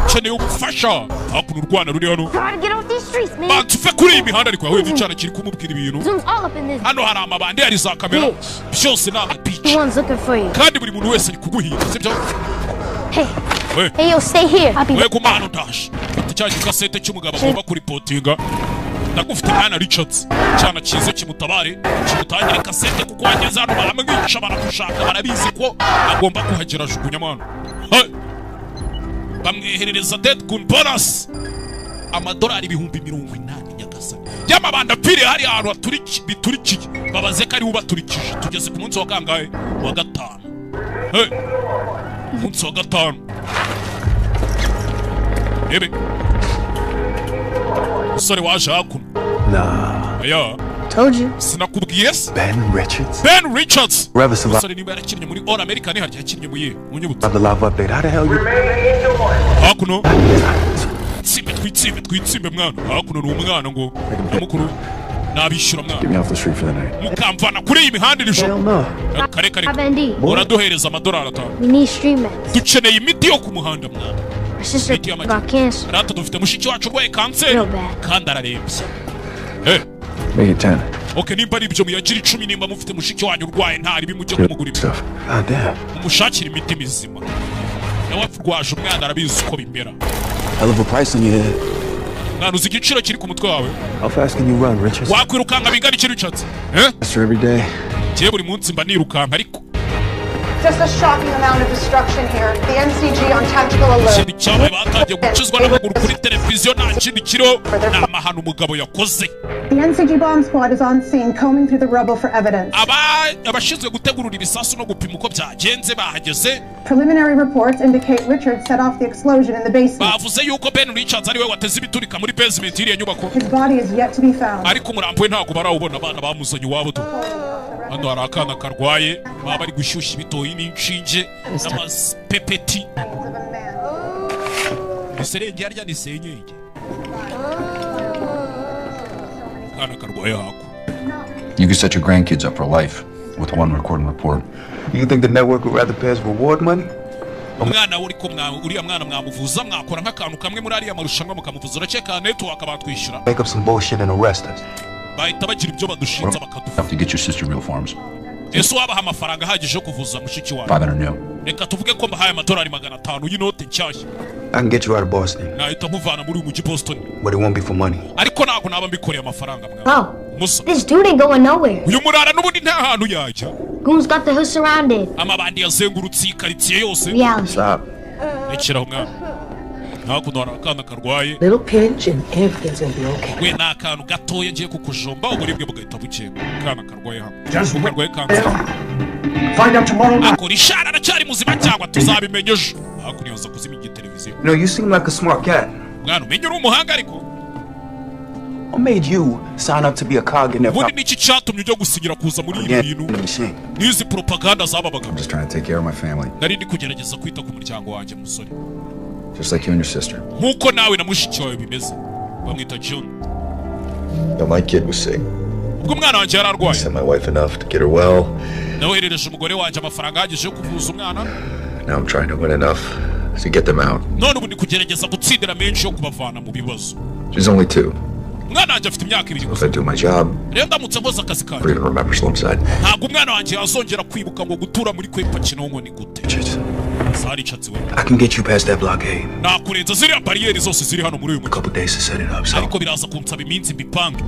Chene ubufasha. Hakuno urwana ruri hano. Gotta get off these streets, man. Bantufe kuri imihanda ariko yahuye n'icana kiri kumubwira ibintu. Hano hari amabandi hari za kamera. Byose na The one's looking for you. Kandi buri muntu wese ari kuguhiga, sibyo? Hey, yo, stay here. I'll be back. Wego mano dash. Ticyaje kasete cy'umugabo agomba kuripotinga. Ndagufite mwana Richards. Cyana cyize kimutabare, kimutangire kasete kuko wageze hano baramwigisha baramushaka barabizi ko agomba kuhagera jugunya mwana. Bamweherereza dead gun bonus. Amadolari 80,000 nyagasani. Yamabanda pire hari ahantu biturikiye. Babaze kari ubaturikije. Tugeze ku munsi wa kangahe? Wa 5. Munsi wa 5. Ebe. Sorry waje hakuno. Nah. Aya. Told you. Sinakubwiye. Ben Richards. Sorry niba yarakinnye muri All American harya yakinnye mu ye. Munyubutse. The live update. How the hell you? hakuno twitsimbe mwana hakuno ni umwana ngo mukuru nabishyura mwana mukamvana kuri iyi mihanda nijoro kare uraduhereza amadolari 5 dukeneye imiti yo ku muhanda mwana rata dufite mushiki wacu urwaye kanseri kandi ararembye okay nimba ari ibyo muyagira 10 nimba mufite mushiki wanyu urwaye ntari bimujye kumugura umushakira imiti mizima nawe rwaje umwana arabizi uko bimera Hell of a price on your head. Mwana uzi igiciro kiri ku mutwe wawe How fast can you run, Richard? wakwirukanga bingana iki Richard Faster every day. Kiye buri munsi mba nirukanka ariko Just a shocking amount of destruction here. The NCG on tactical alert. Ikindi cyabaye batangiye gucizwa n'amaguru kuri televiziyo nta kindi kiro ni amahano umugabo yakoze The NCG bomb squad is on scene, combing through the rubble for evidence. abashinzwe gutegurura ibisasu no gupima uko byagenze bahageze Preliminary reports indicate Richard set off the explosion in the basement. bavuze yuko Ben Richards ariwe wateze ibiturika muri basement iriya nyubako His body is yet to be found. ariko umurambo we ntabwo barawubona abana bamuzanye iwabo tu hano hari akana karwaye baba bari gushyushya ibitoyi n'inshinge n'amapepeti iserenge yarya ni senyenge akana karwaye hako You can set your grandkids up for life with one recording report. You think the network would rather pay us reward money? umwana uriya mwana mwamuvuza mwakora nk'akantu kamwe muri ariya marushanwa mukamuvuza urakeka network batwishyura Make up some bullshit and arrest us. bahita bagira ibyo badushinza bakadufa Have to get your sister real farms. ese wabaha amafaranga ahagije yo kuvuza mushiki wawe 500 new. reka tuvuge ko mbahaye amadolari 500 y'inote nshyashya I can get you out of Boston, nahita nkuvana muri uyu mujyi Boston but it won't be for money. ariko ntabwo naba mbikoreye amafaranga mwana Oh, musa this dude ain't going nowhere. uyu murara n'ubundi nta hantu yajya Goons got the hood surrounded. amabandi yazengurutse iyi karitsiye yose Reality. Stop. rekeraho mwana hakuno hari akana karwaye Little pinch and everything's gonna be okay. we ni akantu gatoya ngiye kukujomba uburibwe bugahita bukemba akana karwaye hano Just karwaye kanseri find out tomorrow. akora ishara aracyari muzima cyangwa tuzabimenya ejo hakuno yoza kuzimya televiziyo No, you seem like a smart cat. mwana umenye uri umuhanga ariko What made you sign up to be a cog in their ubundi niki cyatumye ujya gusinyira kuza muri ibi bintu n'izi propaganda z'ababaga I'm just trying to take care of my family, nari ndi kugerageza kwita ku muryango wanjye musore just like you and your sister. nk'uko nawe na mushiki wawe bimeze bamwita John No, my kid was sick. ubwo umwana wanjye yari arwaye Sent my wife enough to get her well. nawerereje umugore wanjye amafaranga ahagije yo kuvuza umwana Now I'm trying to win enough to get them out. none ubu ndi kugerageza gutsindira menshi yo kubavana mu bibazo She's only 2. umwana wanjye afite imyaka 2 If gusa I do my job, rero ndamutse nkoze akazi kanjye we're gonna remember Slumside. ntabwo umwana wanjye yazongera kwibuka ngo gutura muri kwepa kinonko ni gute zaricatse we I can get you past that blockade. nakurenza ziriya bariyeri zose ziri hano muri uyu A mujyi couple days to set it up, so ariko biraza kunsaba iminsi mbipange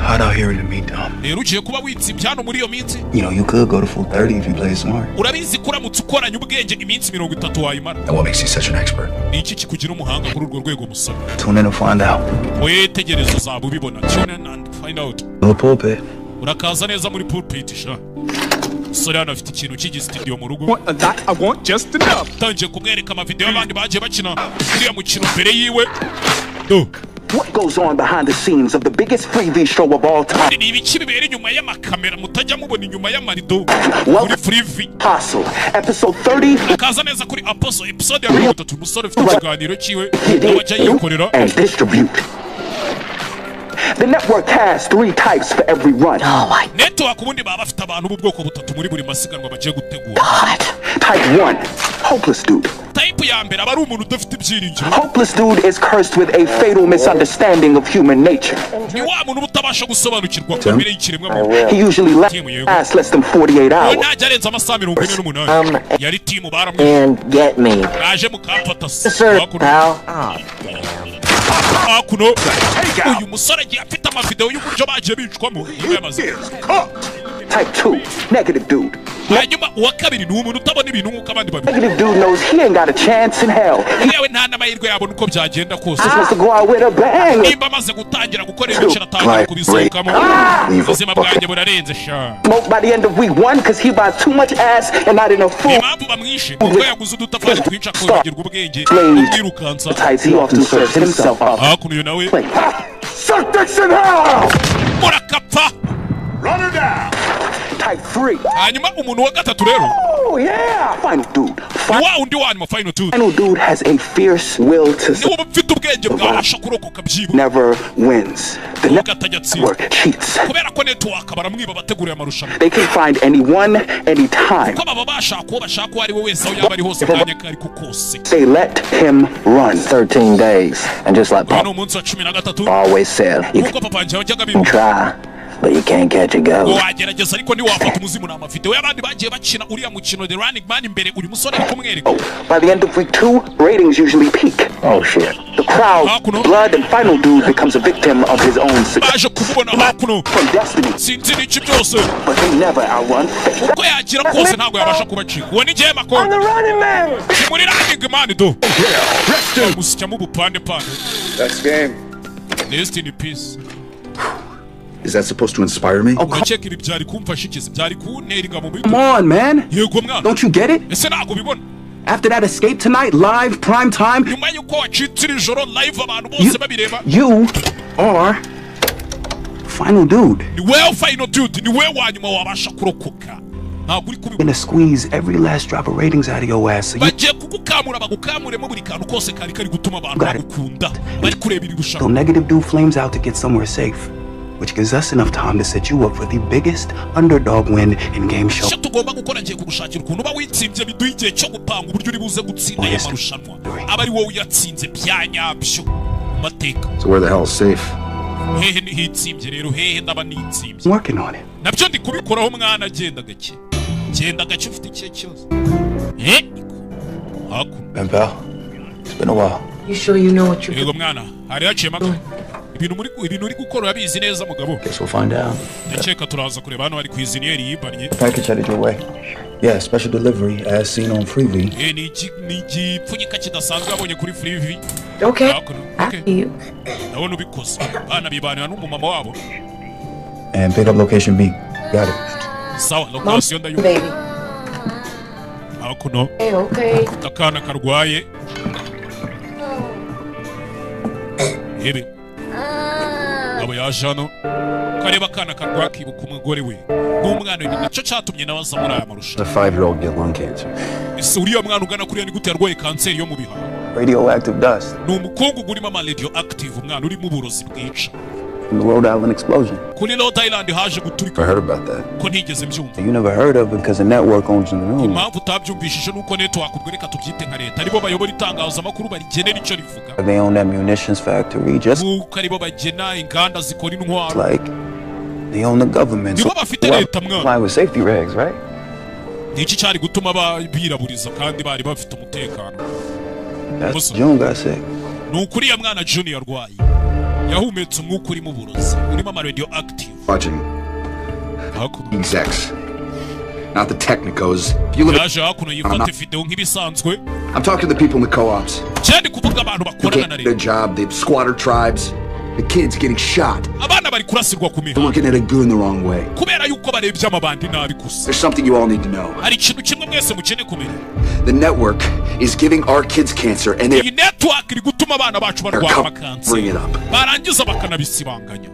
hot out here in the meantime. rero ugiye kuba witsibye hano muri iyo minsi You know, you could go to full 30 if you play smart. urabizi ko uramutse ukoranye ubwenge iminsi 30 wayimara And what makes you such an expert? ni iki kikugira umuhanga kuri urwo rwego musore Tune in and find out. wetegereza uzaba ubibona tune in and find out The pulpit. urakaza neza muri pulpit sha musore hano afite ikintu cy'igisitidiyo mu rugo I want just enough. tangiye kumwereka amavideo y'abandi bagiye bakina uriya mukino mbere yiwe do What goes on behind the scenes of the biggest freebie show of all time? ni ibiki bibera inyuma y'amakamera mutajya mubona inyuma y'amarido muri freebie Apostle, episode 30. akaza neza kuri Apostle episode ya 3 umusore ufite ikiganiro cyiwe wajya yikorera And distribute. The network has 3 types for every run. Oh my network ubundi baba bafite abantu b'ubwoko butatu muri buri masiganwa bagiye gutegura God. Type 1, hopeless dude. type ya mbere aba ari umuntu udafite ibyiringiro Hopeless dude is cursed with a fatal misunderstanding of human nature. ni wa muntu utabasha gusobanukirwa kamere y'ikiremwa He usually lasts less than 48 we hours. ntajya arenza amasaha 48 yari timu baramwishe And get me. naje mukamfata Sir, pal. Oh, hakuno uyu musore agiye afite amavideo y'uburyo bagiye bicwamo nyuma y'amazi Type 2, negative dude. hanyuma uwa kabiri ni umuntu utabona ibintu nk'uko abandi babibona Negative dude knows he ain't got a chance in hell. yewe nta n'amahirwe yabona uko byagenda kose He's supposed to go out with a bang. nimba amaze gutangira gukora ibice atangira kubisohokamo ubuzima bwanjye burarenze sha Smoke by the end of week 1 because he buys too much ass and not enough food. impamvu bamwishe ubwo yaguze udutafari twinshi akongerwa ubwenge ubwirukansa Types he often serves himself up. hakuno uyu nawe Suck dicks in hell! murakapfa Run her down. Type 3. hanyuma umuntu wa gatatu rero Oh, yeah. Final dude. Final dude. Final dude has a fierce will to survive. Never wins. The network cheats. They can find anyone, anytime. Say let him run. 13 days. And just like Pop always said, you can try, but you can't catch a ghost. By the end of week 2, ratings usually peak. Oh shit. The crowd, blood, and Final Dude becomes a victim of his own success. From destiny. But they never outrun. I'm the running man. That's game. Rest in peace. Is that supposed to inspire me? Oh, come on, man. Don't you get it? After that escape tonight, live, prime time, you are Final Dude. Gonna squeeze every last drop of ratings out of your ass. So so negative dude flames out to get somewhere safe, which gives us enough time to set you up for the biggest underdog win in game show. So where the hell is safe? I'm working on it. Ben pal, it's been a while. You sure you know what you're doing? Guess we'll find out. The package headed your way. Yeah, special delivery as seen on Freevee. Okay. And pick up location B. Got it. Baby. Hey, okay. abo yaje hano kareba kana karwa kibuka umugore we n'umwana we nicyo cyatumye nabaza muri aya marusha. A 5-year-old get lung cancer. Ese uriya mwana ugana kuriya ni gute yarwaye kanseri yo mu bihaha? Radioactive dust. Ni umukungugu urimo ama radioactive, umwana uri mu burozi bwica. From the Rhode Island explosion. Kuri Rhode Island haje guturika. I heard about that. Ko ntigeze mbyumva. You never heard of it because the network owns the news. Impamvu utabyumvishije nuko network ubwereka tubyite nka leta aribo bayobora itangazo amakuru barigenera icyo rivuga. They own that munitions factory just aribo bagena inganda zikora intwaro. Like they own the government. Nibo bafite leta mwana. Comply with safety regs, right? Niki cyari gutuma biraburiza kandi bari bafite umutekano. That's June got sick. Nukuri ya mwana Junior rwaye. Yahumetse umwuka uri mu burozi urimo ama radioactive. Watching execs, not the technicos. If you look yaje hakuno yifate video nk'ibisanzwe. I'm talking to the people in the co-ops. Cyane kuvuga abantu bakorana na their job, the squatter tribes, the kids getting shot. Abana bari kurasirwa ku mihanda. Looking at a goon the wrong way. Kubera yuko barebye amabandi nabi gusa. There's something you all need to know. Hari ikintu kimwe mwese mukene kumenya. The network is giving our kids cancer and they network iri gutuma abana bacu barwara amakansi. Barangiza bakanabisibanganya.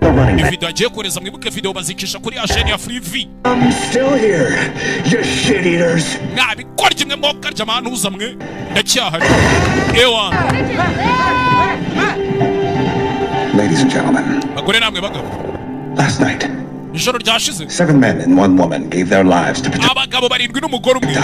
Video agiye koreza mwibuke video bazikisha kuri asheni ya Freevee. I'm still here, you shit eaters. Nabi korje mwe mokarja manuza mwe ndacyahari. Ewa. Ladies and gentlemen, bagore namwe bagabo. Last night, 7 men and 1 woman gave their lives to protect abagabo barindwi n'umugore umwe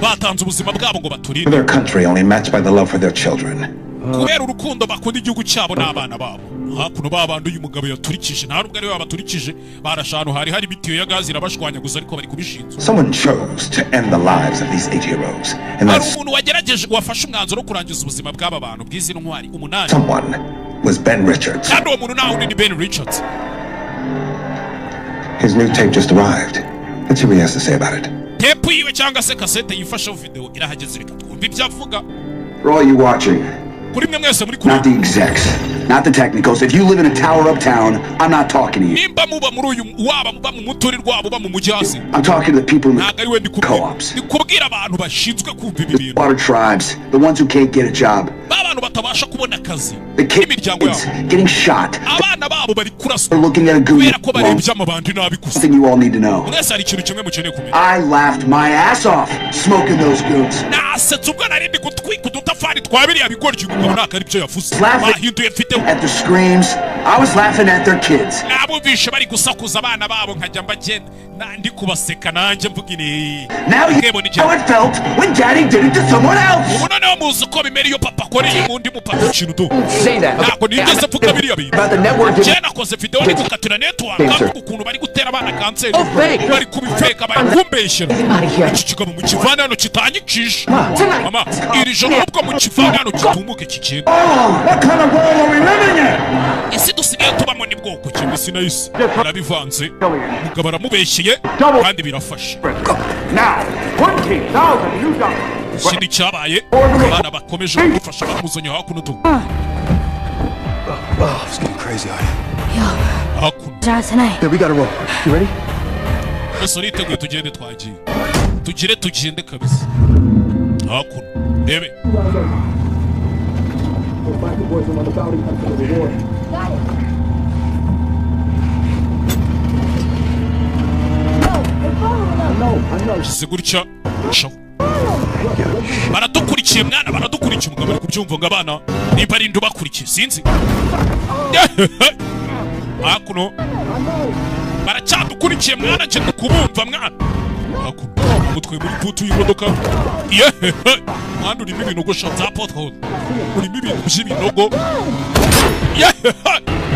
batanze ubuzima bwabo ngo baturinde their country only matched by the love for their children. Kubera urukundo bakunda igihugu cyabo n'abana babo. Hakuno babando uyu mugabo yaturikije nta nubwo ari we babaturikije barashano hari bitiyo ya gazi irabashwanyaguza ariko bari kubishinzwe. Someone chose to end the lives of these 8 heroes. And that's umuntu wagerageje wafasha umwanzuro wo kurangiza ubuzima bw'aba bantu bw'izi ntwari 8. Someone was Ben Richards. Kandi uwo muntu nawe ni Ben Richards. His new tape just arrived. Let's see what he has to say about it. Tape yiwe cyangwa se cassette yifasha video irahageze reka twumva ibyo avuga. For all you watching, kuri mwe mwese muri Not the execs, not the technicals. If you live in a tower uptown, I'm not talking to you. nimba muba muri uyu waba muba mu muturirwa abo ba mu mujyi hasi I'm talking to the people in ntabwo ari we the co-ops. ndi kubwira abantu bashinzwe kumva ibi bintu Water tribes, the ones who can't get a job. abantu batabasha kubona akazi The kids getting shot. abana babo bari kuraswa They're looking at a kubera goon. ko barebye amabandi nabi gusa Something you all need to know. mwese hari ikintu kimwe mukeneye kumenya I laughed my ass off smoking those goons. nasetse ubwo nari ndi gutwika udutafari twa biriya bigoryi umugabo ntabwo ari byo yavuze bahinduye mfite At the screams, I was laughing at their kids. nabumvishe bari gusakuza abana babo nkajya mbagenda ndi kubaseka nanjye mvuga ini Now you know how it felt when Daddy did it to someone else. ubu noneho muzi uko bimera iyo papa akoreye undi mupapa ikintu tu Say that. ntabwo nigeze mvuga biriya bintu About the network. njye nakoze video ndi gukatira network avuga ukuntu bari gutera abana kanseri bari kubifeka bari kumbeshyera iki kigabo mu kivana hano kitanyikisha mama iri joro ubwo mu kivana hano kitumuke kigenda What kind of world are we living in? isi dusigaye tubamo ni bwoko ki isi na isi birabivanze mugabo aramubeshyeye kandi birafashe Now, 20,000 new dollars. ikindi cyabaye abana bakomeje kudufasha bamuzanye hakuno tu Oh, it's getting crazy out here. hakuno Here, we gotta roll. You ready? ese uriteguye tugende twagiye tugende kabisa hakuno rebe shyize gutya shaho baradukurikiye mwana baradukurikiye umugabo ari kubyumva ngo abana niba ari ndubakurikiye sinzi hakuno baracyadukurikiye mwana nje kubumva mwana hakuno umutwe muri putu y'imodoka yehehe mwana urimo ibinogo za pothole urimo ibintu by'ibinogo yehehe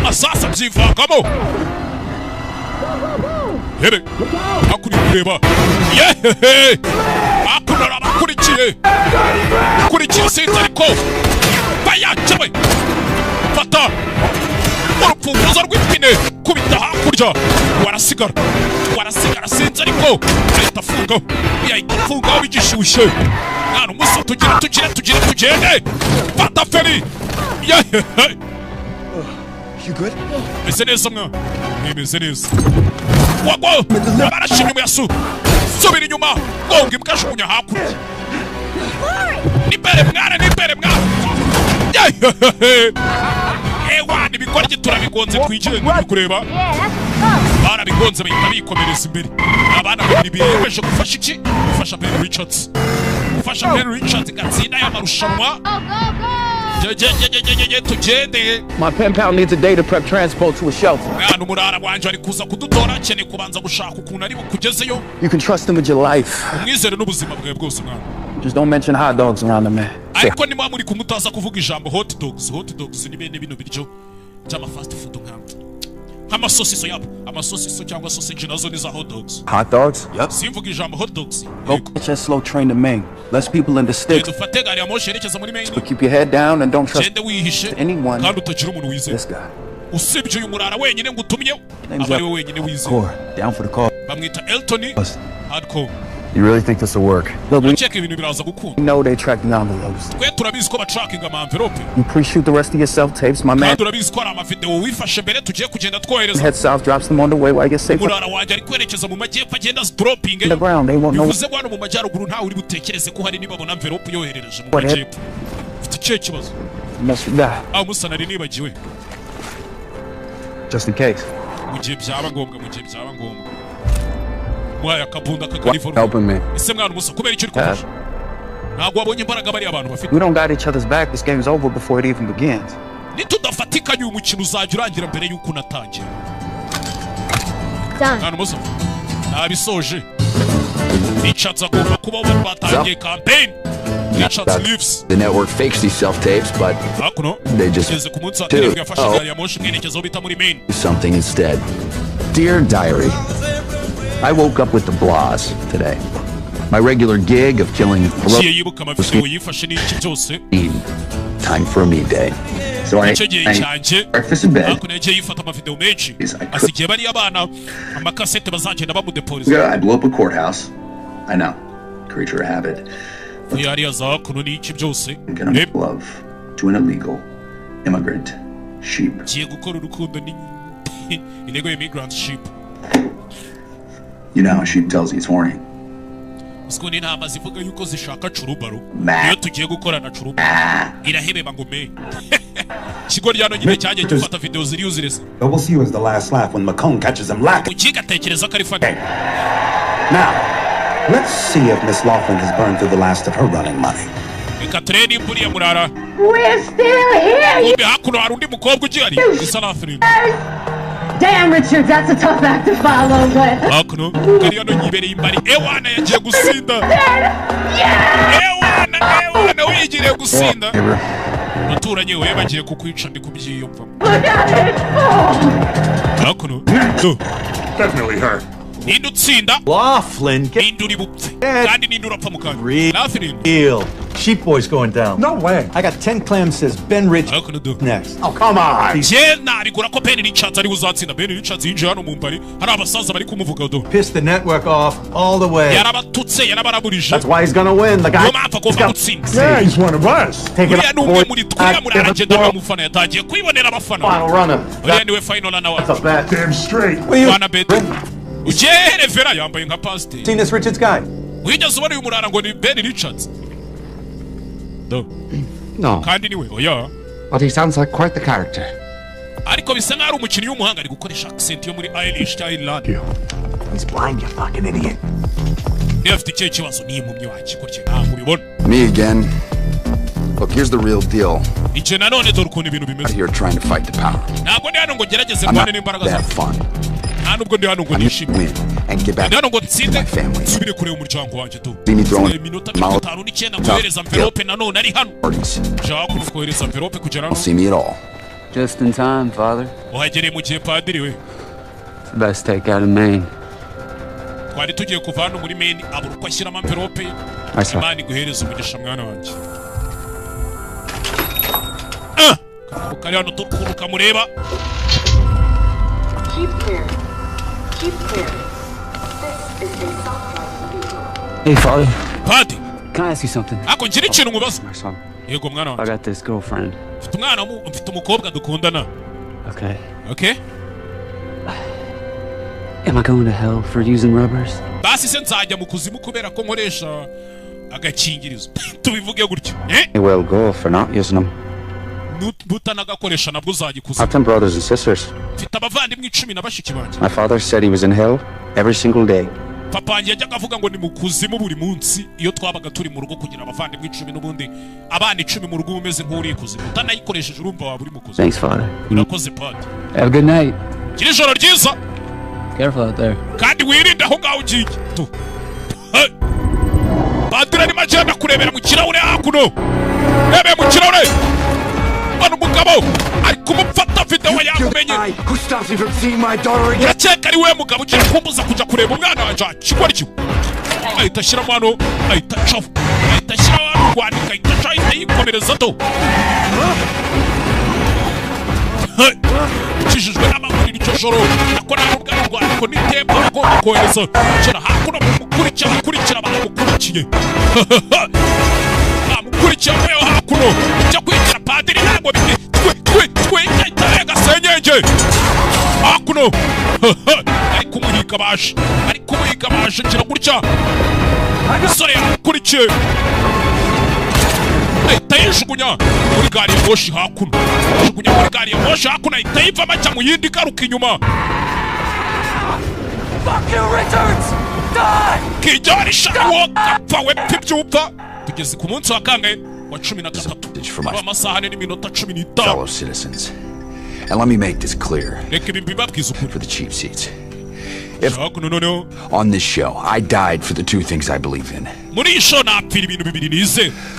asasa byivangamo Hebe, hakuri kureba. Yehehe! Hakuno arabakurikiye. Kurikiye sinzi ariko. Baya cawe. Fata. Urupfunguzo rw'ipine kubita hakurya. Warasigara sinzi ariko. Ahita afungaho. Yahita afungaho bigishyushye. Mwana umuso tugende. Fata feri. Yehehe! You good? Meze neza mwana. Meze neza. Wago! Barashimye muyasu. Subira inyuma. Gonga imbwa hakurya. Nibere mwana. Ewa nibikora turabigonze twijire muri kureba. Barabigonze bahita bikomereza imbere. Abana babiri biyemeje gufasha iki? Gufasha Ben Richards. Gufasha Ben Richards gatsinda y'amarushanwa. My pen pal needs a day to prep transport to a shelter. You can trust him with your life. Just don't mention hot dogs around the man. Ariko ni muri kumutaza kuvuga ijambo hot dogs ni bene bino biryo cyama fast food amasosiso yabo amasosiso cyangwa sausage nazo ni za hot dogs. Hot dogs? Yep. Simvuga ijambo hot dogs. Go catch that slow train to Maine. Less people in the sticks. So keep your head down and don't trust anyone. This guy. Usibye uyu murara wenyine ngutumye abari we wenyine wizeye. Down for the call. Bamwita Elton Hardcore. You really think this will work? Look, we know they track the envelopes. You pre-shoot the rest of your self-tapes, my man. Head south, drops them on the way while you get safe. On the ground, they won't know. Must be that. Just in case. Helping me. We don't got each other's back. This game's over before it even begins. The network fakes these self-tapes, but they just do something instead. Dear Diary, I woke up with the blahs today. My regular gig of killing time for a me day. So I breakfast in bed. I blew up a courthouse. I know. Creature of habit. Love to an illegal immigrant sheep. Illegal immigrant sheep. You know how sheep tells he's horny. But we'll see you as the last laugh when McCone catches him lacking. Now, let's see if Miss Laughlin has burned through the last of her running money. We're still here! Damn, Richard, that's a tough act to follow, but... Definitely her. Laughlin, real. Sheep boy's going down. No way. I got 10 clams, says Ben Rich next. Oh, come on. Piss the network off all the way. That's why he's gonna win. The guy. Yeah, he's one of us. Take it final runner. That's a bet. Damn straight. Seen this Richards guy? No. But he sounds like quite the character. He's blind, you fucking idiot. Me again. Look, here's the real deal. I'm here trying to fight the power. I'm not to have fun. I'm here to win and get back to my family. See me throwing parties. Don't see me at all. Just in time, Father. It's the best takeout in Maine. Keep clear. Keep clear. This is a soft life. Hey, Father. Paddy. Can I ask you something? My son. I got this girlfriend. Okay. Okay? Am I going to hell for using rubbers? You will go for not using them. I've 10 brothers and sisters. My father said he was in hell every single day. Thanks, Father. Have a good night. Careful out there. Who stops me from seeing my daughter again? Fuck you, Richards! Die! Fellow citizens. And let me make this clear for the cheap seats. If on this show I died for the two things I believe in,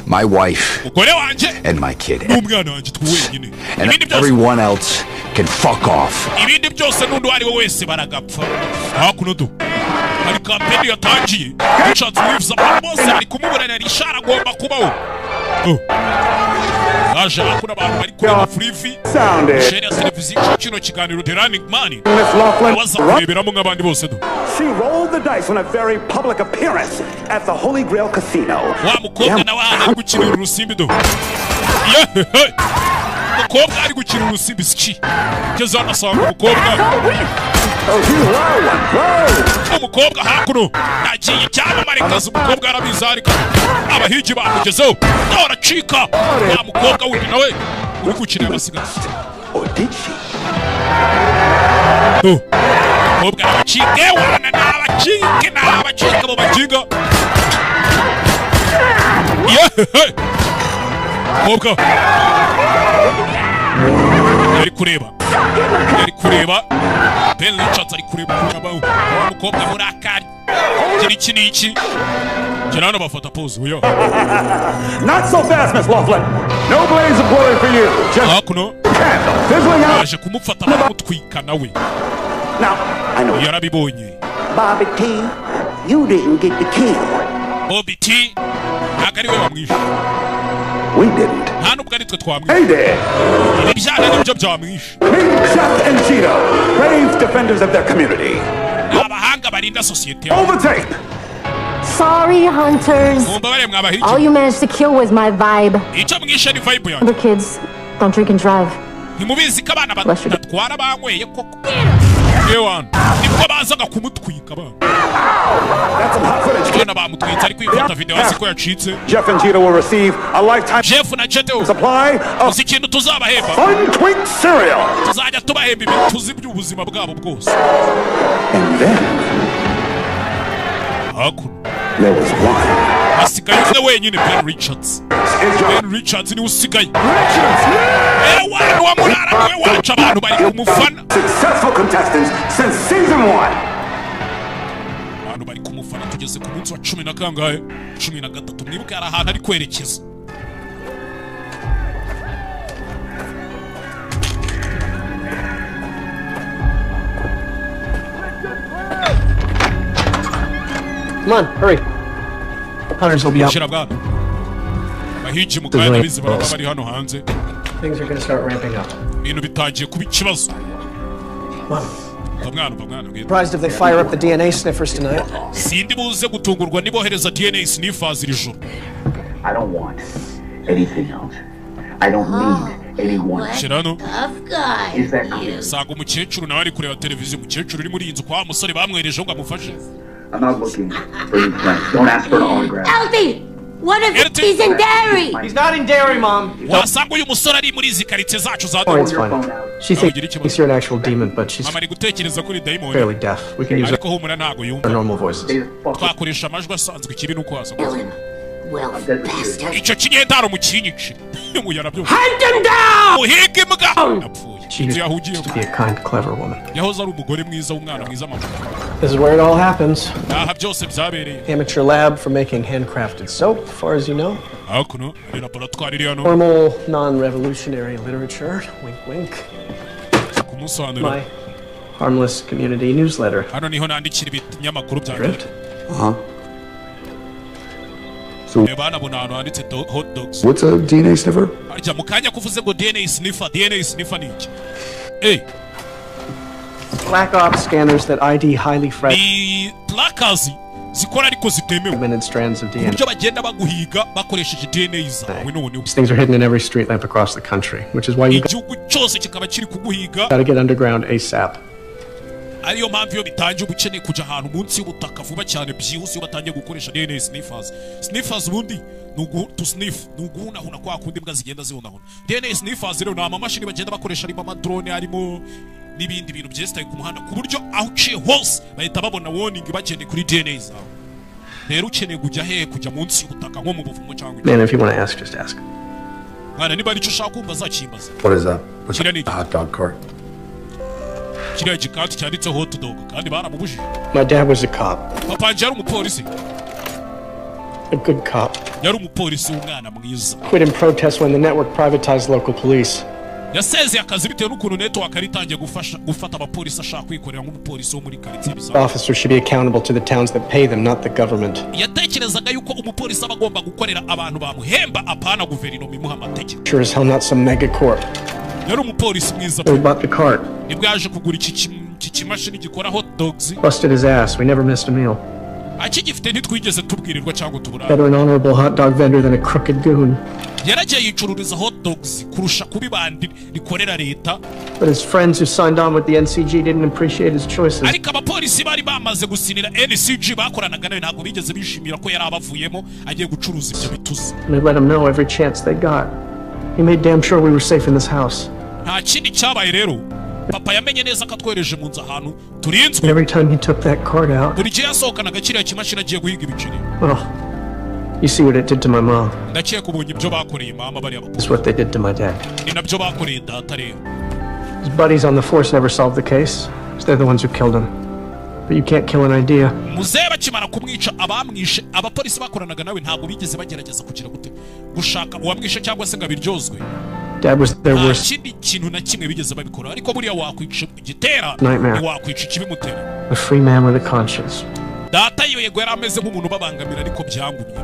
my wife and my kid, and everyone else can fuck off. She rolled the dice on a very public appearance at the Holy Grail Casino. umukobwa ari gukina urusimbi ski keza anasanga umukobwa hakuno yagiye cyamamare kazi umukobwa yarabizi ariko abahigi bamugezeho nawe aracika ya mukobwa wundi nawe uri gukina amasigaye umukobwa arabacike wana n'abacike mu baginga umukobwa yari kureba Ben Richards ari kureba umukobwa murakari iki n'iki kirana bafata pose uyo Not so fast, Miss Laughlin. No blaze of glory for you. Hakuno yaje kumufata bamutwika nawe. Now, I know yarabibonye. Bobby T, you didn't get the kill. Bobby T akariwe bamwishe. We didn't. Hano bwari twe twamwishe. Hey there. Ibyana nibyo byamwishe. Chuck and Cheeto, brave defenders of their community. Abahanga barinda societe. Overtake. Sorry, hunters. All you managed to kill was my vibe. Other kids don't drink and drive. That's some hot footage. Jeff and Cheeto will receive a lifetime supply of fun twink cereal. And then there was one. Ben Richards. Ben Richards ni usigaye. Successful contestants since season 1. Abantu bari kumufana tugeze ku munsi wa 10 na kangahe 13 mwibuka ari ahantu ari kwerekeza. Come on, hurry. Hunters will be out. Things are going to start ramping up. Surprised if they fire up the DNA sniffers tonight. I don't want anything else. I don't need anyone. Tough guy. Is that clear? I'm not looking for any friends. Don't ask for an autograph. Alfie! What if he's in dairy? He's not in dairy, Mom. Oh, it's fine. She thinks you're an actual demon, but she's fairly deaf. We can use our normal voices. Well, bastard. Hunt him down! She used to be a kind, clever woman. This is where it all happens. Amateur lab for making handcrafted soap, as far as you know. Normal, non-revolutionary literature. Wink, wink. My harmless community newsletter. Drift? So, what's a DNA sniffer? Black ops scanners that ID highly fragmented strands of DNA. These things are hidden in every street lamp across the country, which is why you gotta get underground ASAP. ariyo mpamvu iyo bitangiye ubukeneye kujya ahantu munsi y'ubutaka vuba cyane byihuse iyo batangiye gukoresha DNA sniffers ubundi to sniff nuguhunahuna kwa kundi imbwa zigenda zihunahuna. DNA sniffers rero ni amamashini bagenda bakoresha arimo amadrone harimo n'ibindi bintu byesitaye ku muhanda ku buryo aho uciye hose bahita babona warning bakeneye kuri DNA zawe. Rero ukeneye kujya hehe kujya munsi y'ubutaka nko mu buvumo cyangwa Man, if you want to ask, just ask. Mwana niba nicyo ushaka kumva zakimbaza. What is that? What's a hot dog cart? My dad was a cop. A good cop. Quit in protest when the network privatized local police. Officers should be accountable to the towns that pay them, not the government. Sure as hell not some megacorp. Who bought the cart? Busted his ass. We never missed a meal. akigifite ntitwigeze tubwirirwa cyangwa tubura. Better an honorable hot dog vendor than a crooked goon. Yaragiye yicururiza hot dogs kurusha kubi bandi rikorera leta. But his friends who signed on with the NCG didn't appreciate his choices. Ariko abapolisi bari bamaze gusinira NCG bakoranaga nawe ntabwo bigeze bishimira ko yari abavuyemo agiye gucuruza ibyo bituzi. They let him know every chance they got. He made damn sure we were safe in this house. Nta kindi cyabaye rero. Papa yamenye neza ko atwereje mu nzu ahantu turinzwe. Every time he took that card out. Buri gihe yasohokanaga kiriya kimashini agiye guhiga ibiceri. Well, you see what it did to my mom. Ndakeka ubonye ibyo bakoreye mama bari abapolisi. It's what they did to my dad. Ni nabyo bakoreye data rero. His buddies on the force never solved the case. They're the ones who killed him. But you can't kill an idea. Muzehe bakimara kumwica abamwishe abapolisi bakoranaga nawe ntabwo bigeze bagerageza kugira gute gushaka uwamwishe cyangwa se ngabiryozwe. Dad was their worst. Kindi kintu na kimwe bigeze babikora ariko buriya wakwica igitera wakwica ikibimutera. A free man with a conscience. Data yego yari ameze nk'umuntu babangamira ariko byangumye.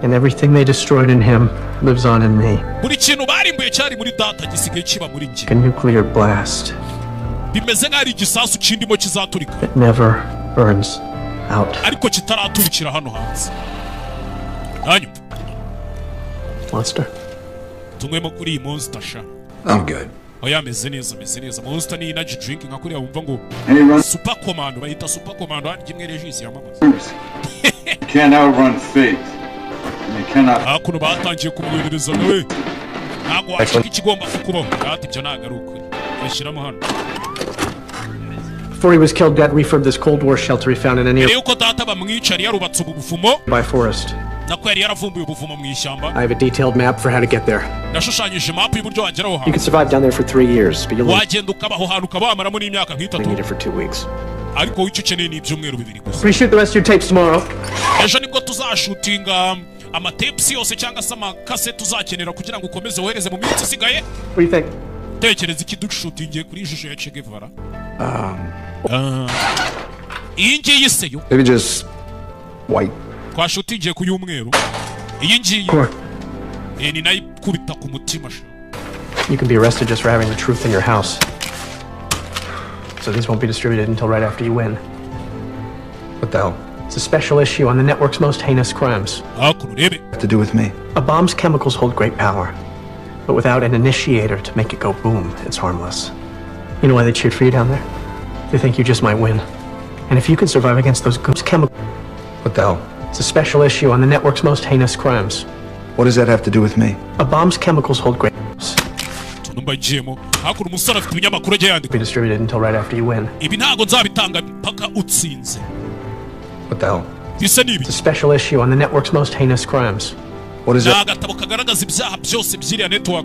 And everything they destroyed in him lives on in me. Buri kintu barimbuye cyari muri data gisigaye kiba muri njye. A nuclear blast. Bimeze nk'ari igisasu kindimo kizaturika. It never burns out. Ariko kitaraturikira hano hanze. Hanyuma. Monster. Tumwemo kuri Monster sha. I'm good. Oya meze neza. Monster ni energy drink nka kuriya wumva ngo Super Commando bayita Super Commando handi kimwe regisi yamamaza. You can't outrun fate. You cannot. Akuno batangiye kumwohereza nawe. Ntabwo washika ikigomba kukubaho. Ati ibyo ntago ari ukuri. Yashiramo hano. Before he was killed, Dad refurbed this Cold War shelter he found in a nearby forest. I have a detailed map for how to get there. You can survive down there for 3 years, but you'll need it for 2 weeks. Reshoot the rest of your tapes tomorrow. Amatapes yose cyangwa se amakase tuzakenera kugira ngo ukomeze wohereze mu minsi isigaye. What do you think? Tekereza iki dushutingiye kuri ishusho ya Che Guevara. Iyi ngiyi seyo. Maybe just white. Kwa shutingiye ku y'umweru. Iyi ngiyi. Ni nayo kubita ku mutima sha. You can be arrested just for having the truth in your house. So these won't be distributed until right after you win. What the hell? It's a special issue on the network's most heinous crimes. What to do with me? A bomb's chemicals hold great power. But without an initiator to make it go boom, it's harmless. You know why they cheered for you down there? They think you just might win. And if you can survive against those chemicals... What the hell? It's a special issue on the network's most heinous crimes. What does that have to do with me? A bomb's chemicals hold great... Be distributed until right after you win. What the hell? It's a special issue on the network's most heinous crimes. What does that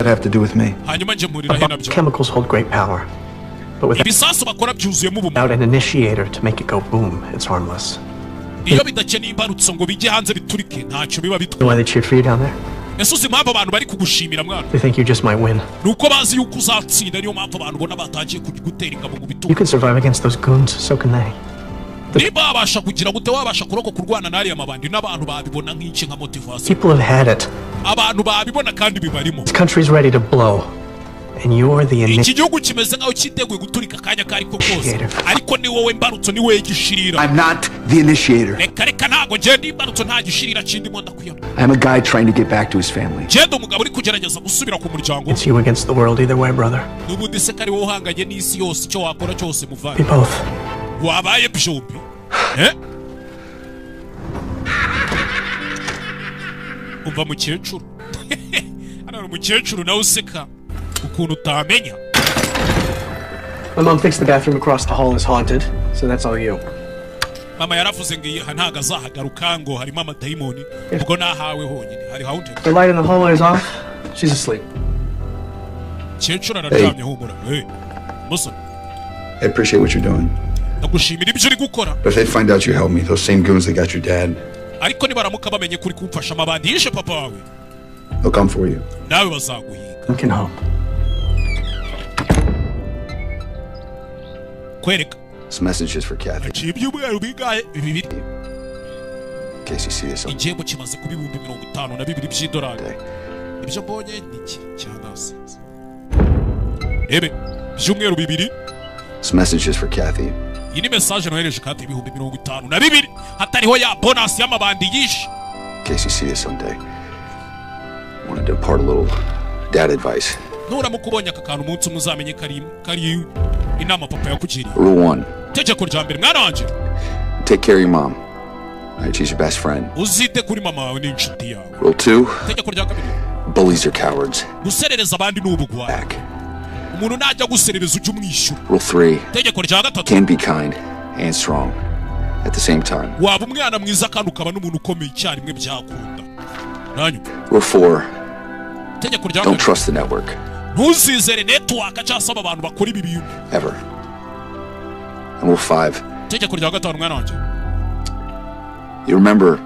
have to do with me? Chemicals hold great power. But without an initiator to make it go boom, it's harmless. You know why they cheered for you down there? They think you just might win. You can survive against those goons, so can they. People have had it. This country's ready to blow. And you're the initiator. I'm not the initiator. I'm a guy trying to get back to his family. It's you against the world either way, brother. Be both. Umva mukecuru. Hano umukecuru nawe useka ukuntu utamenya. My mom thinks the bathroom across the hall is haunted, so that's all you. Mama yaravuze ngo ntago azahagaruka ngo harimo amadayimoni ubwo nahawe honyine hari haunted. The light in the hallway is off. She's asleep. Mukecuru araryamye humura. Muso. I appreciate what you're doing. Nagushimira ibyo uri gukora. But if they find out you helped me, those same goons that got your dad. Ariko nibaramuka bamenye kuri kumfasha amabandi yishe papa wawe. They'll come for you. Nawe bazaguhiga. You can hope. Kwereka. This message is for Kathy. Ibyumweru bigaye bibiri. In case you see this. Igihembo kimaze kuba ibihumbi 52 by'idolari. Ibyo mbonye niki cyangase. Ebe, ibyumweru bibiri. This message is for Kathy. iyi ni message nohereje kati ibihumbi 52 hatariho ya bonus y'amabandi yishe. In case you see this someday, I wanted to impart a little dad advice. Nura mukubonye aka kantu umunsi muzamenye kari inama papa yakugiriye. Rule 1. Tegeko rya mbere mwana wanje. Take care of your mom. Right, she's your best friend. Uzite kuri mama wawe n'inshuti yawe. Rule 2. Tegeko rya kabiri. Bullies are cowards. Guserereza abandi n'ubugwa. Umuntu najya guserereza uje umwishyura. Rule 3. Tegeko rya gatatu. Can be kind and strong at the same time. Waba umwana mwiza kandi ukaba n'umuntu ukomeye cyane mwe byakunda. Nanyu. Rule 4. Tegeko rya Don't trust the network. Ntuzizere network cyasaba abantu bakora ibi bintu. Ever. And Rule 5. Tegeko rya gatanu mwana wanje. You remember,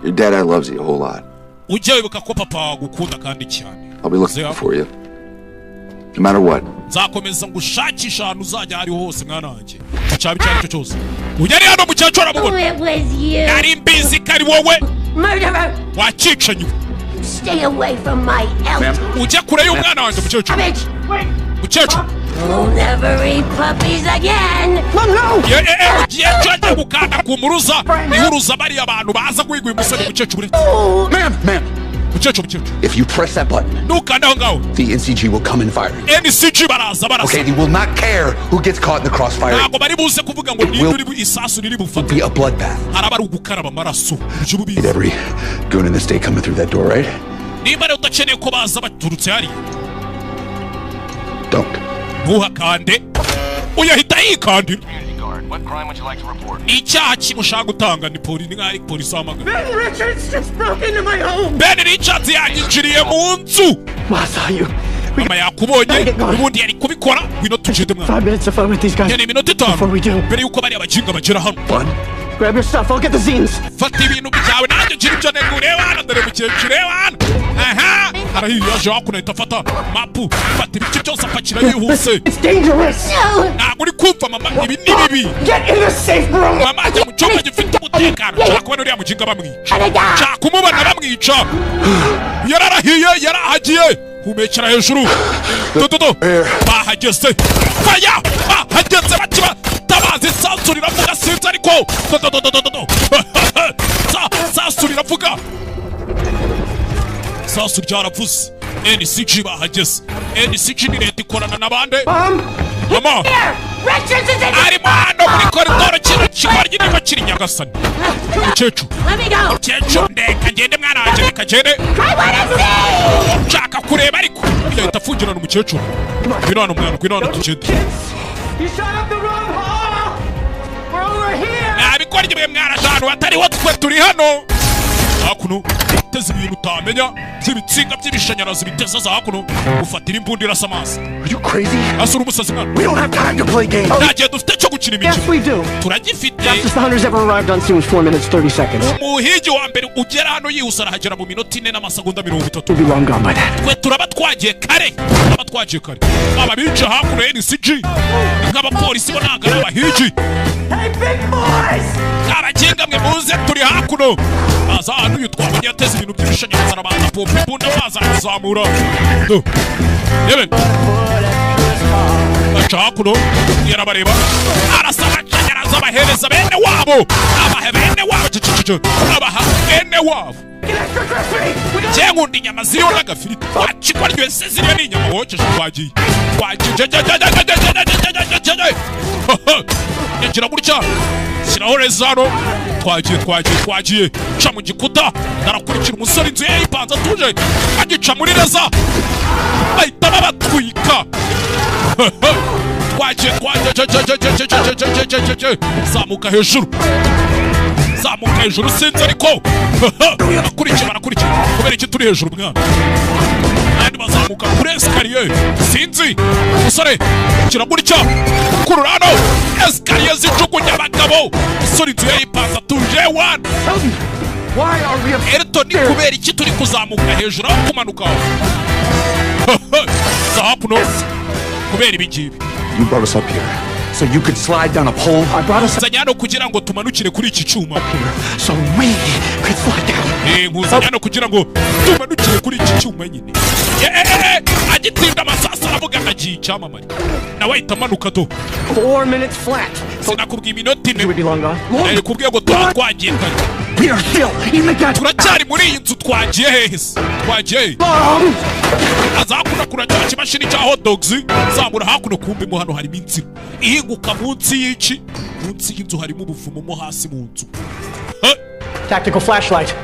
your dad loves you a whole lot. Ujye wibuka ko papa gukunda kandi cyane. I'll be looking for you. No matter what. Nzakomeza ngushakisha ahantu uzajya ari hose mwana wanje. Cyabi cyane cyo cyose. Ujye rero mucyacu arabubona. Yari mbizi kari wowe. Murderer. Wacicanye. Stay away from my elf. Ujye kure y'umwana wanje mucyacu. Mucyacu. You'll never eat puppies again. No. Jya gukanda ku muruza. Ihuruza bari abantu baza kwigwa umusore mucyacu buri. Ma'am. If you press that button, the NCG will come and fire you. Okay, they will not care who gets caught in the crossfire. It will be a bloodbath. Need every goon in the state coming through that door, right? Don't. What crime would you like to report? Ben Richards just broke into my home. Ben Richards yinjiriye mu nzu. Mama yakubonye ubundi yari kubikora wino tujede mwana. 5 minutes to fight with these guys. Before we do. Mbere yuko bari abajinga bagera hano. Grab your stuff, I'll get the zines. Fata ibintu byawe nanjye kiri byo negureba hano dore mukecureba hano. Aha! Arahiye yaje hakunahita fata mapu. Fata ibiki cyose apakira yihuse. It's dangerous. Ntabwo uri kumva mama ibi ni bibi. Get in the safe room. Mama ajya mu cyumba gifite umutekano. Nshaka kubona uriya mujinga bamwica. Nshaka kumubona bamwica. Yararahiye yarahagiye. Humekera hejuru. Dododo. Bahageze. Faya! Bahageze bakiba. Tabazi sansu riravuga sinzi ariko. Dodododododo. Sansu riravuga. Sansu ryaravuze. NCG bahageze. NCG ni leta ikorana n'abandi. Mama. Ari mwana muri koridoro kino kigoryi niko kiri Nyagasani. Mukecuru. Mukecuru ndeka ngende mwana wanje nikagende. Nshaka kureba ariko. Yahita afungirana umukecuru. Ngwino hano mwana, ngwino hano tugende. You shot up the wrong hall. We're over here. Nabikora igihe mwana ahantu hatariho twe turi hano. Hakuno biteze ibintu utamenya by'ibitsinga by'ibishanyarazi biteze za hakuno ufatira imbunda irasa amazi. Are you crazy? Asura umusazi mwana. We don't have time to play games. Ntagiye dufite cyo gukina imikino. Yes we do. Turagifite. Fastest the hunters ever arrived on scene was 4 minutes 30 seconds. Umuhigi wa mbere ugera hano yihuse arahagera mu minota 4 n'amasegonda 30. We'll be long gone by then. Twe turaba twagiye kare. Aba bica hakuno NCG. Nk'abapolisi bo nanga abahigi. Hey big boys. Abagenga mwe muze turi hakuno. Baza hano yitwabonye yateze ibintu by'ibishanyarazi arabanza pompa imbunda baza kuzamura. Yeben. Aca hakuno yarabareba. Arasaba amashanyarazi abahereza bene wabo. Abaha bene wabo. Abaha bene wabo. Cyengundi inyama ziriho n'agafiriti. Wacikwa ryose ziriho n'inyama wokeje twagiye. Yagira gutya. Shyiraho rezano. Twagiye. Ca mu gikuta. Narakurikira umusore inzu ye yipanze atuje. Agica muri reza. Bahita babatwika. Twagiye. Zamuka hejuru sinzi ariko. Barakurikira. Kubera iki turi hejuru mwana. Kandi bazamuka kuri escalier. Sinzi. Umusore kira gutya. Kururano. Escalier zijugunya abagabo. Umusore inzu ye yipanze atuje one. Why are we Elton kubera iki turi kuzamuka hejuru aho kumanuka. Zahapuno. Kubera ibiki. You brought us up here so you could slide down a pole. I brought us Zanyano kugira ngo tumanukire kuri iki cyuma. up here so we could slide down. Nkuzanyano kugira ngo tumanukire kuri iki cyuma nyine. Agitinda amasasa aravuga ndagiye. yagiye icyamamare nawe ahita amanuka do 4 minutes flat. Sinakubwiye iminota ine kubwiye ngo twagiye kare turacyari muri iyi nzu twagiye hehe se twagiye azakuna kurajya kimashini cya hot dogs zamura hakuno kumbe mo hano harimo inzira ihinguka munsi y'iki munsi y'inzu harimo ubuvumo mo hasi mu nzu Tactical flashlight.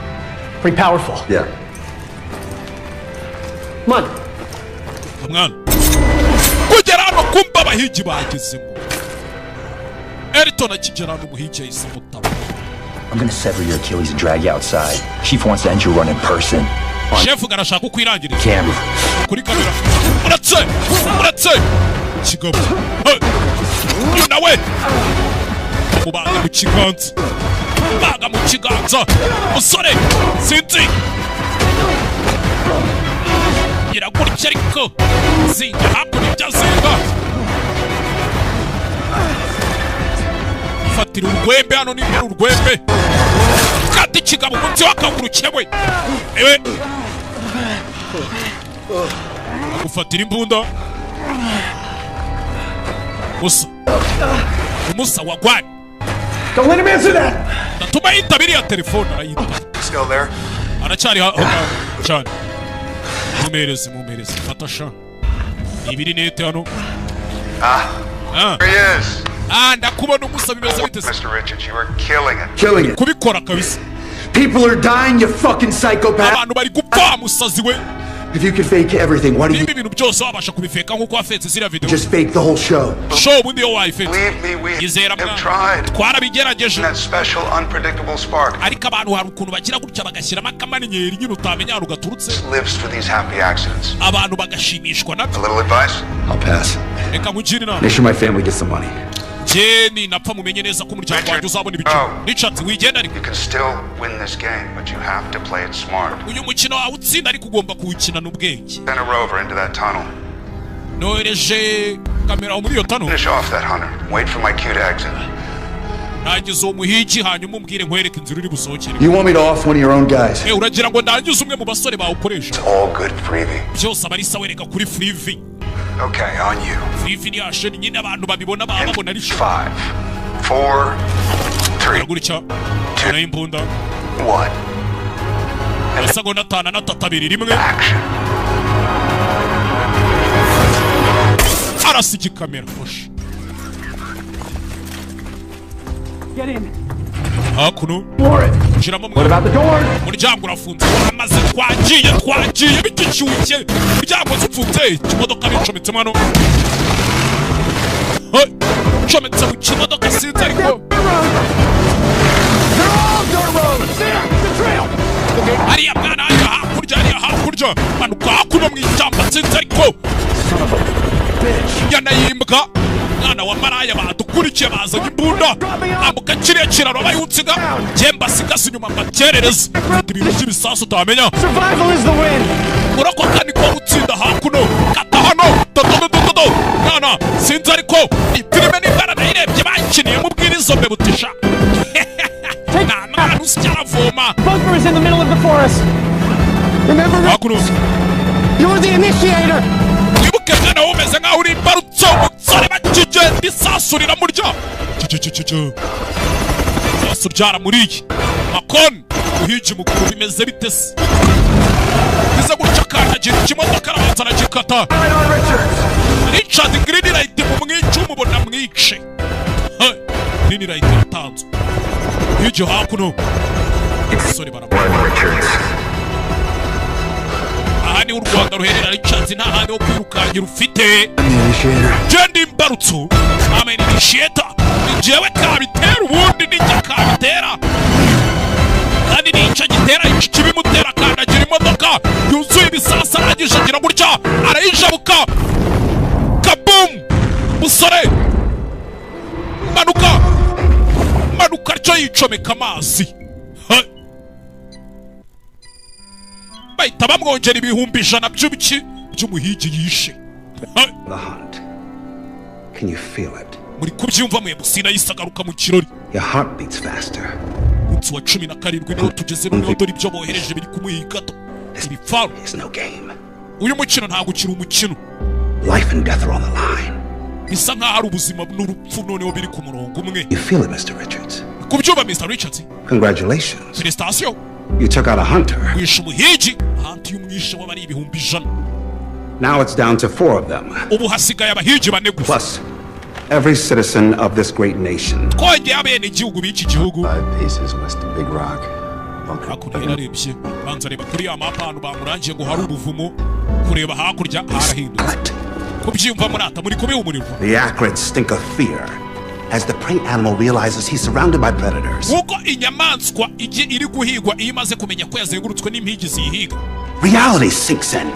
Pretty powerful. Yeah. Come on. Mwana kugera hano kumba abahigi bagezemo Eriton akigera hano umuhigi yahise mutaba I'm gonna sever your Achilles and drag you outside. Chief wants to end your run in person. Chef garashaka kwirangiriza Camera. Kuri kamera. Uratse. Kigabo. You nawe. Mubaga mu kiganza. Baga mu kiganza. Musore. Sinzi. Irakurikira ariko. Zinga hakuno ibyazinga. Fatira urwembe hano ni urwembe. Kati kigabo munsi wakagurukire we. Ewe. Ufatira imbunda. Musa wagwani. Don't let him answer that. Natuma yitabiri ya telefone arayita. Still there? Aracyari cyane. Mumereze. Fatasha. Ibiri nete hano. There he is. Ndakubona umusa bimeze bite. Mr. Richards, you are killing it. Kubikora kabisa. People are dying, you fucking psychopath. Abantu bari gupfa musazi we. If you can fake everything, why do you... Ibintu byose wabasha kubifeka nkuko wafetse zira video. Just fake the whole show. Show bundi yo wayifetse. Believe me, we have tried. Twarabigerageje. That special unpredictable spark. Ariko abantu hari ukuntu bagira gutya bagashyiramo akamaninyeri nyine utamenya rugaturutse. Lives for these happy accidents. Abantu bagashimishwa nabyo. A little advice? I'll pass. Reka mugire inama. Make sure my family gets some money. Jenny napfa mumenye neza ko umuryango wanjye uzabona ibiciro. Richard wigenda ariko. You can still win this game, but you have to play it smart. Uyu mukino wawe utsinda ariko ugomba kuwukina n'ubwenge. Send a rover into that tunnel. Nohereje kamera muri iyo tunnel. Finish off that hunter. Wait for my cue to exit. Nagize umuhigi hanyuma umbwire nkwereke inzira uri busohokere. You want me to off one of your own guys? Uragira ngo ndangize umwe mu basore bawukoresha. It's all good freebie. Byose abari sawereka kuri freebie. Okay, on you. Freebie ni asheni nyine abantu babibona babona ari 5, 4, 3, gutya. Na imbunda. 1. Amasegonda 5 na 3 rimwe. Arasiki kamera hosh. Get in. Hakuno. Shiramo. What about the door? Umuryango urafunze. Amaze twagiye bikicyuke. Umuryango ufunze. Imodoka bicometsemo hano. Cometse mu kimodoka sinzi ariko. Ariya mwana hakurya. Manuka hakuno mu ishyamba sinzi ariko. Yana yimbwa. Mwana wa maraya badukurikiye bazanye imbunda. Ambuka kiriya kiraro bayunsiga. Jemba sigasi nyuma makerereza. Ibintu by'ibisasu utamenya. Survival is the win. Urakoka niko gutsinda hakuno. Kata hano. Dodo. Mwana sinzi ariko. Filime n'ibara nayirebye bakiniye mu bwirizo butisha. Mwana usyaravoma. Bunker is in the middle of the forest. Remember, hakuno. You're the initiator. Wibuke mwana umeze nkaho uri imbarutso umusore bakigenda isasu riramurya. Isasu ryaramuriye. Makon uhigi mukuru bimeze bite se? Biza gucakana ikimodoka arabanza aragikata. Richard green light mu mwica umubona mwice. Green light yatanzwe. Uhigi hakuno. Sorry barabona. Ahani u Rwanda ruherera Richard nta handi ho kwirukangira ufite. Jendi imbarutso. Amen initiator. Jewe kabitera ubundi nijya kabitera. Kandi nica gitera iki kibimutera kandagira imodoka. Yuzuye ibisasa aragije agira gutya. Arayijabuka. Kabum. Musore. Manuka cyo yicomeka amazi. Bahita bamwongera ibihumbi 100 by'ubiki by'umuhigi yishe. The hunt. Can you feel it? Muri kubyumva mwe busina yisagaruka mu kirori. Your heart beats faster. Munsi wa 17 niho tugeze no dori byo bohereje biri kumuhigato. Ibipfaro. It's no game. Uyu mukino ntago ukiri umukino. Life and death are on the line. Bisa nkaho ari ubuzima n'urupfu noneho biri ku murongo umwe. You feel it, Mr. Richards? Kubyumva, Mr. Richards? Congratulations. Félicitations. You took out a hunter. Wishe umuhigi. Hantu y'umwishe w'abari ibihumbi ijana. Now it's down to 4 of them. Ubu hasigaye abahigi bane gusa. Plus every citizen of this great nation. Twongeye abene igihugu b'iki gihugu. 5 paces west of Big Rock. Hakurya yararebye. Banza reba kuri ya mapa hano bamurangiye ngo hari ubuvumo. Kureba hakurya harahindutse. Kubyumva murata muri kubiha umuriro. The acrid stink of fear as the prey animal realizes he's surrounded by predators. Uko inyamaswa iri guhigwa iyo imaze kumenya ko yazengurutswe n'impigi ziyihiga. Reality sinks in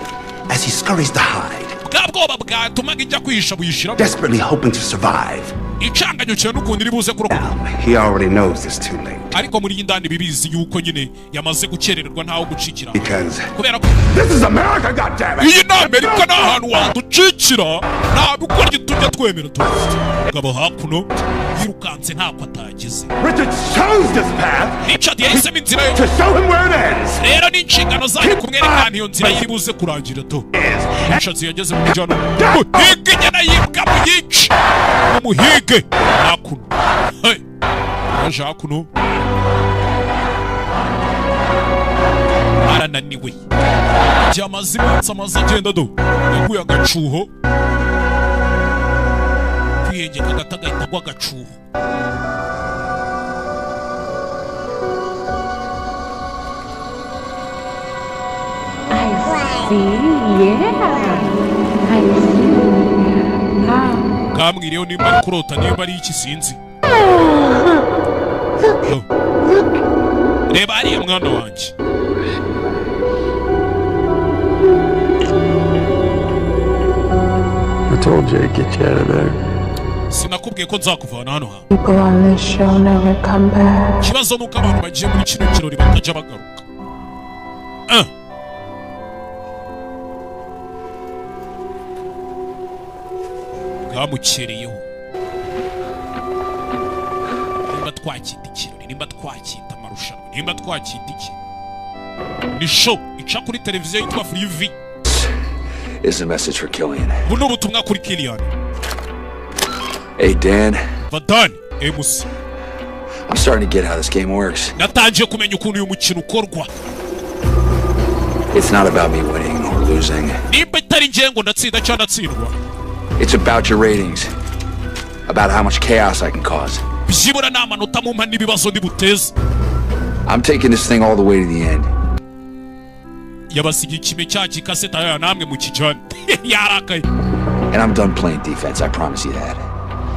as he scurries to hide. Bwabwoba bwatumaga ijya kwihisha buyishira. Desperately hoping to survive. Icanganyo cyo n'ukundi ribuze kurokoka. He already knows it's too late. Ariko muri indani bibizi yuko nyine yamaze gukerererwa ntaho gucikira. Kubera ko this is America, goddammit. Iyi ni Amerika nta hantu waducikira. Ntabwo ukora tujya twemera tu. Ngabo hakuno yirukanse ntako atagize. Richard chose this path. Richard yahisemo inzira yo. To show him where it ends. Rero ni inshingano zayo kumwerekana iyo nzira yiribuze kurangira to. Richard yageze mu jana. Hige nyana yibwa mu yici. Umuhige hakuno. Hey. Aje hakuno. Arananiwe. Byamaze iminsi amaze agenda do. Yaguye agacuho. Kwiyenge kagatagahita gwa agacuho. Kamwiriyeho nimba ari kurota nimba ari iki sinzi. Reba ariya mwana wanjye. I told you I'd get you out of there. Sinakubwiye ko nzakuvana hano ha. People on this show never come back. Kibazo nuko abantu bagiye muri kino kirori batajya bagaruka. Bwamukereyeho. Nimba twakita ikirori, nimba twakita amarushanwa, nimba twakita iki. Ni show ica kuri televiziyo yitwa Free V. Is a message for Killian. Buno ubutumwa kuri Killian. Hey Dan. Vadan, Emus. I'm starting to get how this game works. Natangiye kumenya ukuntu uyu mukino ukorwa. It's not about me winning or losing. Nimba itari ngiye ngo ndatsinda cyangwa ndatsindwa. It's about your ratings. About how much chaos I can cause. Byibura n'amanota mu mpani ibibazo ndibuteza. I'm taking this thing all the way to the end. Yabasigiye ikime cyaki kaseta ya namwe mu kijana. Yarakaye. And I'm done playing defense, I promise you that.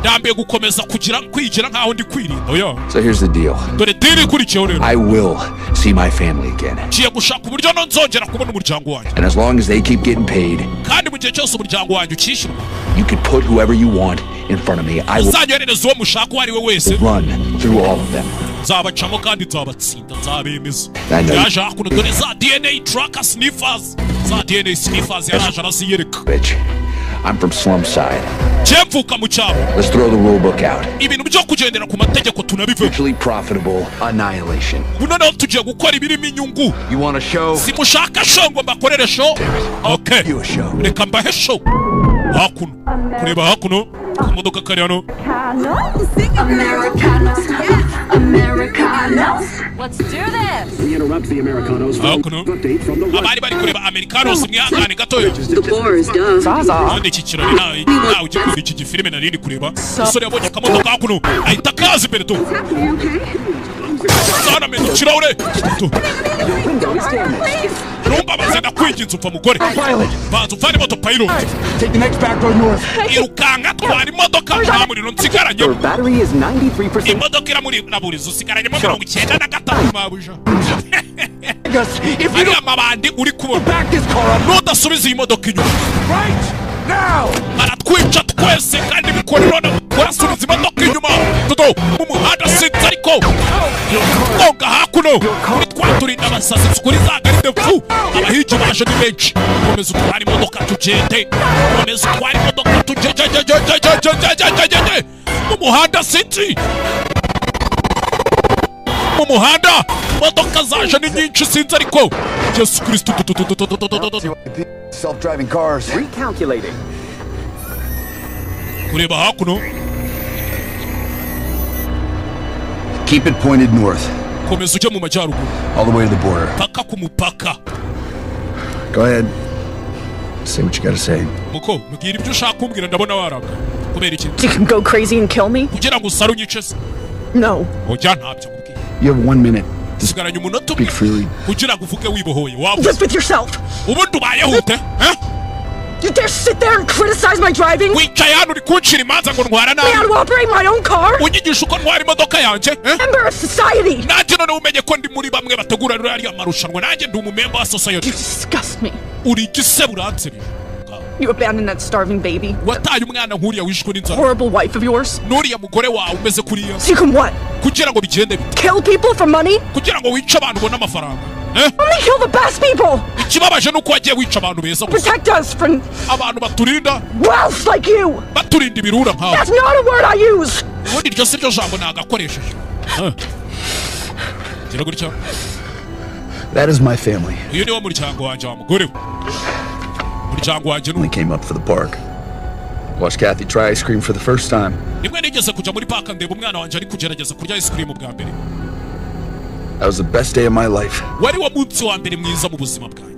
Ndambiye gukomeza kwigira nkaho ndi kwirinda oya. So here's the deal. Dore deal ikurikiyeho rero. I will see my family again. Ngiye gushaka uburyo nzongera kubona umuryango wanjye. And as long as they keep getting paid, kandi mu gihe cyose umuryango wanjye ukishyurwa, you can put whoever you want in front of me. I will uzanyoherereza uwo mushaka uwo ari we wese. Run through all of them. Nzabacamo kandi nzabatsinda nzabemeza. Yaje hakuno dore za DNA tracker sniffers. Za DNA sniffers yaraje arasiyereka. Bitch. I'm from slum side. Chemfuka mu cyabo. Let's throw the rule book out. Ibintu byo kugendera ku mategeko tunabive. Mutually profitable annihilation. Noneho tugiye gukora ibirimo inyungu. You want a show? Simushaka show ngo mbakorere show. Okay. Reka mbahe show. Hakuno. Kureba hakuno. Imodoka kari hano. Americanos. Americanos. Let's do this. We interrupt the Americanos. Update from the abari bari kureba Americanos mwihangane gatoya. The bar is done. None iki kirori nawe ujye kuri iki gifilime nari kureba. Usore yabonye akamodoka hakuno. Ahita kazi imbere to. Sana mendo kirahure. Rumba bazenda kwinginza upfa mugore. Bantu ufane moto pilot. Take the next back road north. Irukanga twara imodoka nta muriro nsigaranye. Your battery is 93%. Imodoka iramuri naburiza usigaranyemo 95 mabuja. If you don't mabandi uri kubona back this car up. Nudasubiza iyi modoka inyuma. Right now. Aratwica twese kandi bikorerana kurasubiza imodoka inyuma. Toto mu muhanda sinzi ariko. Konga hakuno. Twaturinda abasazi kuri za garide fu. Abahigi baje ni benshi. Komeza utwara imodoka tugende. Komeza utwara imodoka tugende. Mu muhanda sinzi. Mu muhanda modoka zaje ni nyinshi sinzi ariko Yesu Kristo Self-driving cars. Recalculating. kureba hakuno. Keep it pointed north. Komeza uje mu majyaruguru. All the way to the border. Paka ku mupaka. Go ahead. Say what you gotta say. Muko, mbwira ibyo ushaka kumbwira ndabona waraka. Kubera iki? You can go crazy and kill me? Kugira ngo usare unyice. No. Oya ntabyo kubwira. You have 1 minute. Sigaranye umunota Speak freely. Kugira ngo uvuge wibohoye. Waba. Live with yourself. Ubundi ubayeho ute? You dare sit there and criticize my driving? Wicaye hano uri kuncira imanza ngo ntwara nabi. Me how to operate my own car? Unyigisha uko ntwara imodoka yanjye? Member of society. Nanjye none umenye ko ndi muri bamwe bategura ruriya marushanwa. Nanjye ndi umumember wa society. You disgust me. Uri igisebo uransebye. You abandoned that starving baby. Wataye umwana nkuriya wishwe n'inzara. Horrible wife of yours. Nuriya mugore wawe umeze kuriya. So you can what? Kugira ngo bigende bite? Kill people for money? Kugira ngo wice abantu ubone amafaranga. Only kill the best people. Ikibabaje nuko wagiye wica abantu beza gusa. Protect us from abantu baturinda. Wealth like you. Baturinda ibirura nkawe. That's not a word I use. Ubundi iryo si ryo jambo nagakoresheje. Gira gutya. That is my family. Uyu ni wo muryango wanjye wa mugore we. Muryango wanjye We came up for the park. Watched Kathy try ice cream for the first time. Nimwe nigeze kujya muri park ndeba umwana wanjye ari kugerageza kurya ice cream bwa mbere. That was the best day of my life. Wari wo munsi wa mbere mwiza mu buzima bwanjye.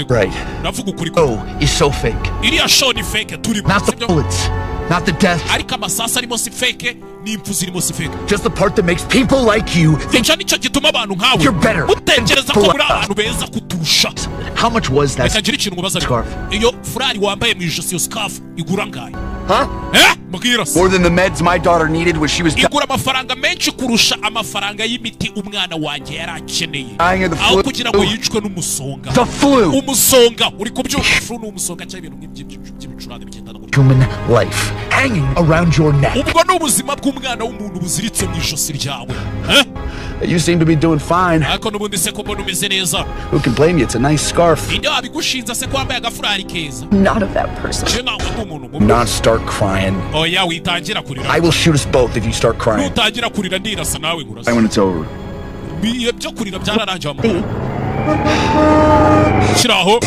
Right. Navuga ukuri ko. Oh, it's so fake. Iriya show ni fake turi. Not the bullets. Not the death. Ariko amasasa arimo si fake, n'impfu zirimo si fake. Just the part that makes people like you think nicyo gituma abantu nkawe. You're better. Utekereza ko muri abantu beza kuturusha. How much was that scarf? Iyo furari wambaye mu ijosi yo scarf igura ngahe? Huh? More than the meds my daughter needed when she was igura amafaranga menshi kurusha amafaranga y'imiti umwana wanjye yari akeneye. Aho kugira ngo yicwe n'umusonga. The flu. Umusonga uri kubyuka flu n'umusonga cyangwa ibintu by'ibicurane bigendana gutyo. Human life hanging around your neck. Ubwo ni ubuzima bw'umwana w'umuntu buziritse mu ijosi ryawe. You seem to be doing fine. Ariko n'ubundi se ko mbona umeze neza. Who can blame you? It's a nice scarf. Ninde wabigushinza se ko wambaye agafurari keza? Not of that person. Not start crying. Oh yeah, witangira kurira. I will shoot us both if you start crying. Utangira kurira ndirasa nawe ngurasa. When it's over. Biye byo kurira byararangiye amu. Shiraho.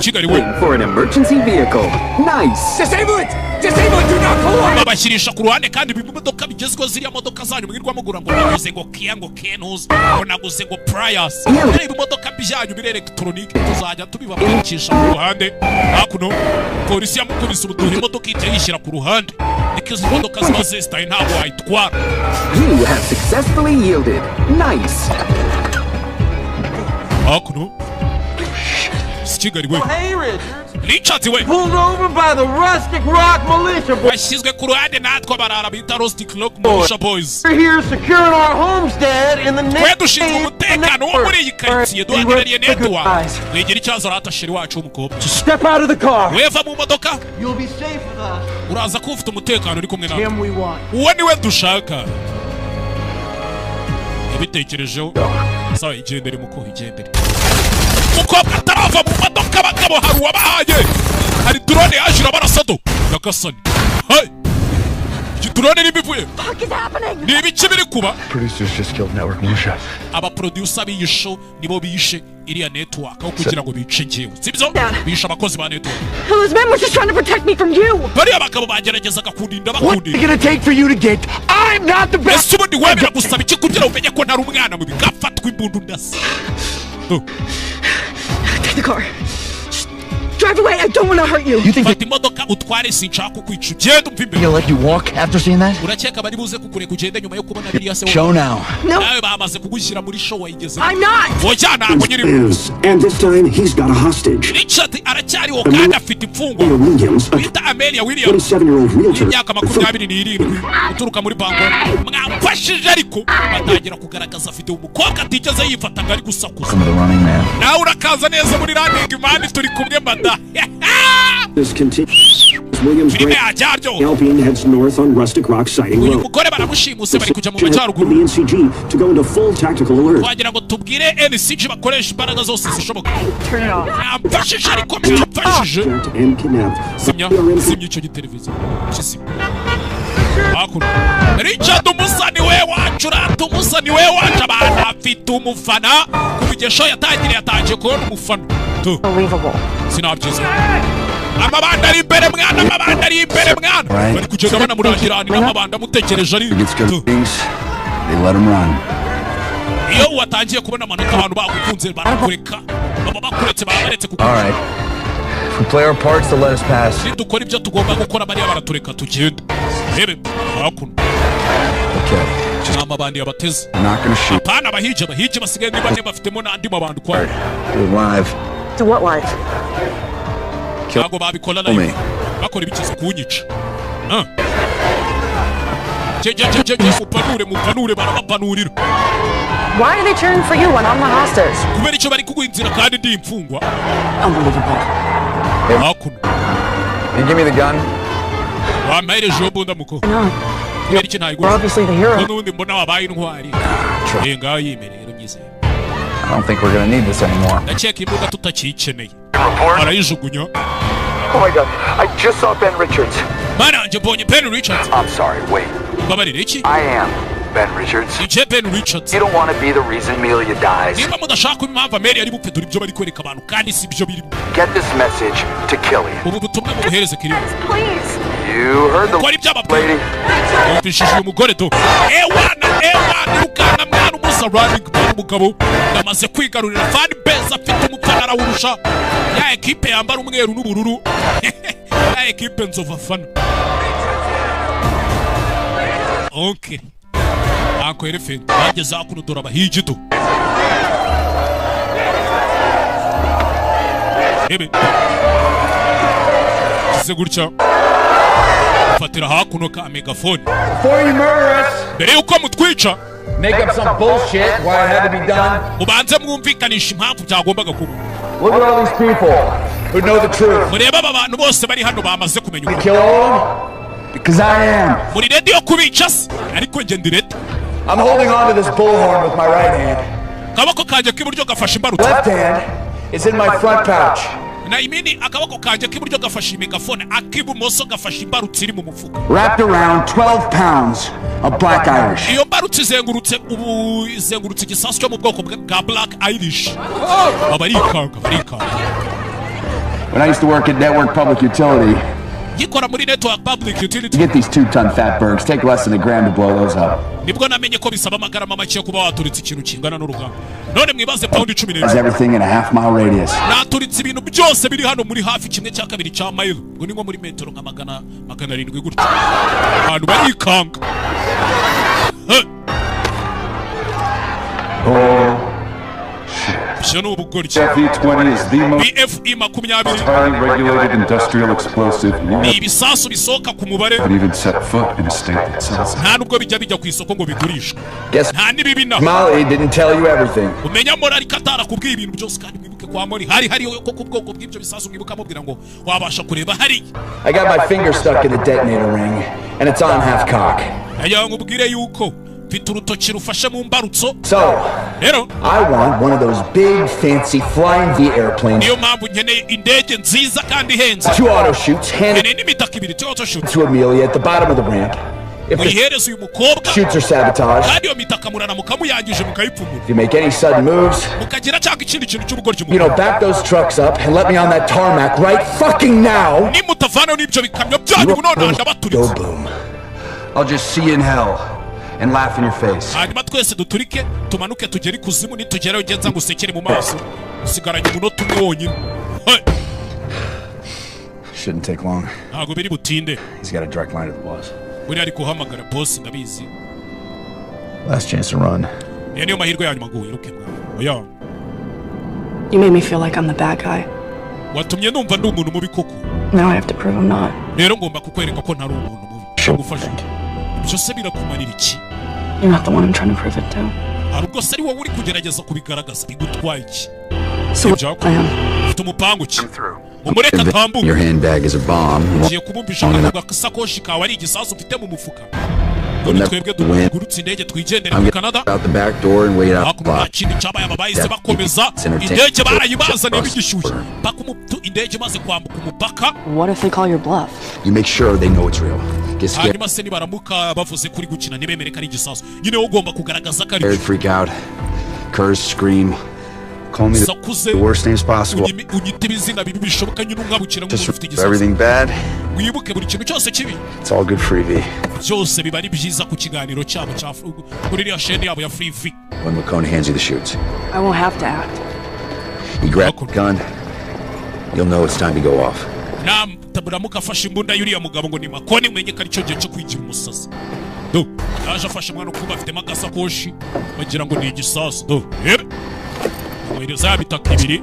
Kigali we. For an emergency vehicle. Nice. Disable it. Disable it. Do not pull on. Babashyirisha ku ruhande kandi bimodoka bigezweho ziriya modoka zanyu mwirwa mugura ngo naguze ngo Kia ngo Kenos ngo naguze ngo Prius. Reba imodoka byanyu bire electronic tuzajya tubibabikisha ku ruhande. Hakuno polisi yamukubise ubuduhe imodoka ite yishyira ku ruhande. Because imodoka ziba zestaye ntabwo wayitwara. You have successfully yielded. Nice. Hakuno. Kigali we. Hey Richards. Richards we. Pulled over by the Rustic Rock Militia Boys. Bashyizwe ku ruhande natwe barara bita Rustic Rock Militia Boys. We're here securing our homestead in the name. Twe dushinzwe umutekano wo muri iyi karitsiye duhagarariye network. Wegera icyazo rata sheri wacu w'umukobwa. Step out of the car. Weva mu modoka. You'll be safe with us. Uraza ko ufite umutekano uri kumwe nawe. Him we want. Uwo niwe dushaka. Ibitekerejeho. Sawa igendere muko igendere. Umukobwa atarava mu modoka abagabo hari uwabahaye. Hari drone yaje barasado. Nakasani. Hey. Iki drone ni bivuye. Fuck is happening? Ni ibiki biri kuba? Producers just killed network militia. Aba producer b'iyi show nibo bishe iriya network aho kugira ngo bice ngewe. Sibyo? Bishe abakozi ba network. Those men were just trying to protect me from you. Bari abagabo bageragezaga kundinda bakundinda. What are you gonna take for you to get? I'm not the best. Ese ubundi wemera gusaba iki kugira umenye ko ntari umwana mubi gafatwa imbundu ndasa. Take the car. Just drive away. I don't want to hurt you. You think that imodoka utware sinshaka kukwica ugenda umva imbere. You'll let you walk after seeing that? Urakeka bari buze kukureka ugende nyuma yo kubona biriya se. Show now. No. Nawe bamaze kugushyira muri show wayigeze. I'm not. Oya ntabwo nyiri. And this time he's got a hostage. Richard aracyariho kandi afite imfungwa. Bita Amelia Williams. 27-year-old realtor. Imyaka 27 uturuka muri bango. Mwamfashije ariko batangira kugaragaza video umukobwa atigeze yifata ngari gusakuza. Nawe urakaza neza muri running man turi kumwe mada. This continues. Williams Alpine heads north on Rustic Rock sighting road. The NCG to go into full tactical alert. Turn it off. And kidnapped. Richard umusani we wacu rata umusani we wacu abantu afite umufana kubigesho yatangiye kubona umufana. Unbelievable. Sinabyiza. Amabanda ari imbere mwana, amabanda ari imbere mwana. bari kugenda banamurangirana n'amabanda mutekereje ari they let him run. iyo watangiye kubona amanota abantu bagukunze barakureka baba bakuretse babaretse kuko all right, if we play our parts to let us pass. Dukora ibyo tugomba gukora bari baratureka tugenda rebe hakuno okay, just amabandi yabateze I'm not gonna shoot. Apana bahije basigaye niba bafitemo nandi mabandi kwa do live. Do what live? Kill babikola live bakora ibikizo kunyica mupanure barabapanurira. Why are they cheering for you when I'm the hostage? Kubera icyo bari kuguinzira kandi ndi imfungwa. Unbelievable. Hakuno You give me the gun. Wamaire jobo ndamuko. No. You're obviously the hero. Nundi mbona wabaye intwari. Ngaho yimerero myize. I don't think we're gonna need this anymore. Ndakeka imbuga tutakikeneye. Arayijugunya. Oh my god, I just saw Ben Richards. Mana njabonye Ben Richards. I'm sorry, wait. Babarire iki? I am Ben Richards. Ije Ben Richards. You don't want to be the reason Amelia dies. Niba mudashaka impamvu Amelia ari bupfe dore ibyo bari kwereka abantu kandi si byo biri. Get this message to Killy. Ubu butumwa buhereze Killy. Please. You heard the lady. Bishije umugore to. Ewana ukana mwana umusa running umugabo namaze kwigarurira fan base afite umupfana urusha. Ya equipe yambara umweru n'ubururu. Ya equipe nzova fan. Okay. Ako elephant bageze akunudora bahijito. Ebe. Segurcha. Fatira hakuno ka megafone. Before you murder us. Mbere yuko mutwica. Make up some bullshit why it had to be done. Ubanze mwumvikanisha impamvu byagombaga kuba. Look at all these people who know the truth. Mureba abantu bose bari hano bamaze kumenya ukuri. Kill all? Because I am. Muri ready yo kubica se ariko nge ndi ready. I'm holding on to this bullhorn with my right hand. Kabako kanje k'iburyo gafashe imbarutso. Left hand is in my front pouch. Na imini akabako kanje k'iburyo gafashe megafone akibumoso gafashe imbarutso iri mu mufuka. Wrapped around 12 pounds of Black Irish. Iyo mbarutso izengurutse igisasu cyo mu bwoko bwa Black Irish. Barikanga. When I used to work at Network Public Utility, Yikora muri Network Public Utility. To get these 2-ton fatbergs, take less than $1,000 to blow those up. Nibwo namenye ko bisaba amagarama make kuba waturitse ikintu kingana n'urugamba. None mwibaze pound 10. Is everything in a half-mile radius. Naturitse ibintu byose biri hano muri hafi kimwe cya kabiri cya mile. Ngo ni nko muri metero nka 700 gutyo. Abantu barikanga. FE-20 is the most highly regulated industrial explosive could even set foot in a state that sells it. Guess Molly didn't tell you everything. I got my finger stuck in the detonator ring, and it's on half-cock. So, I want one of those big, fancy flying V airplanes. 2 auto shoots handed to Amelia at the bottom of the ramp. If the shoots are sabotaged, if you make any sudden moves, back those trucks up and let me on that tarmac right fucking now. Go boom. I'll just see you in hell. And laugh in your face. Shouldn't take long. He's got a direct line to the boss. Last chance to run. You made me feel like I'm the bad guy. Now I have to prove I'm not. You're not the one I'm trying to prove it to. So what I am? Your handbag is a bomb. We'll never win. I'm gonna out the back door and wait out the block. What if they call your bluff? You make sure they know it's real. Get scared. Scared, freak out, curse, scream. Call me the worst names possible. Just for everything bad wibuke buri kintu cyose kibi. It's all good, Free V. Byose biba ari byiza ku kiganiro cyabo cya kuri iriya sheni yabo ya Free V. When Lacone hands you the shoots, I won't have to act. you grab the gun, you'll know it's time to go off. Taburamuka afashe imbunda y'uriya mugabo ngo ni Makoni umenye ko ari cyo gihe cyo kwigira umusazi. Do yaje afashe mwana kuba afite magasakoshi bagira ngo ni igisasu. Do yebe. Ngo iriza bitaka ibiri.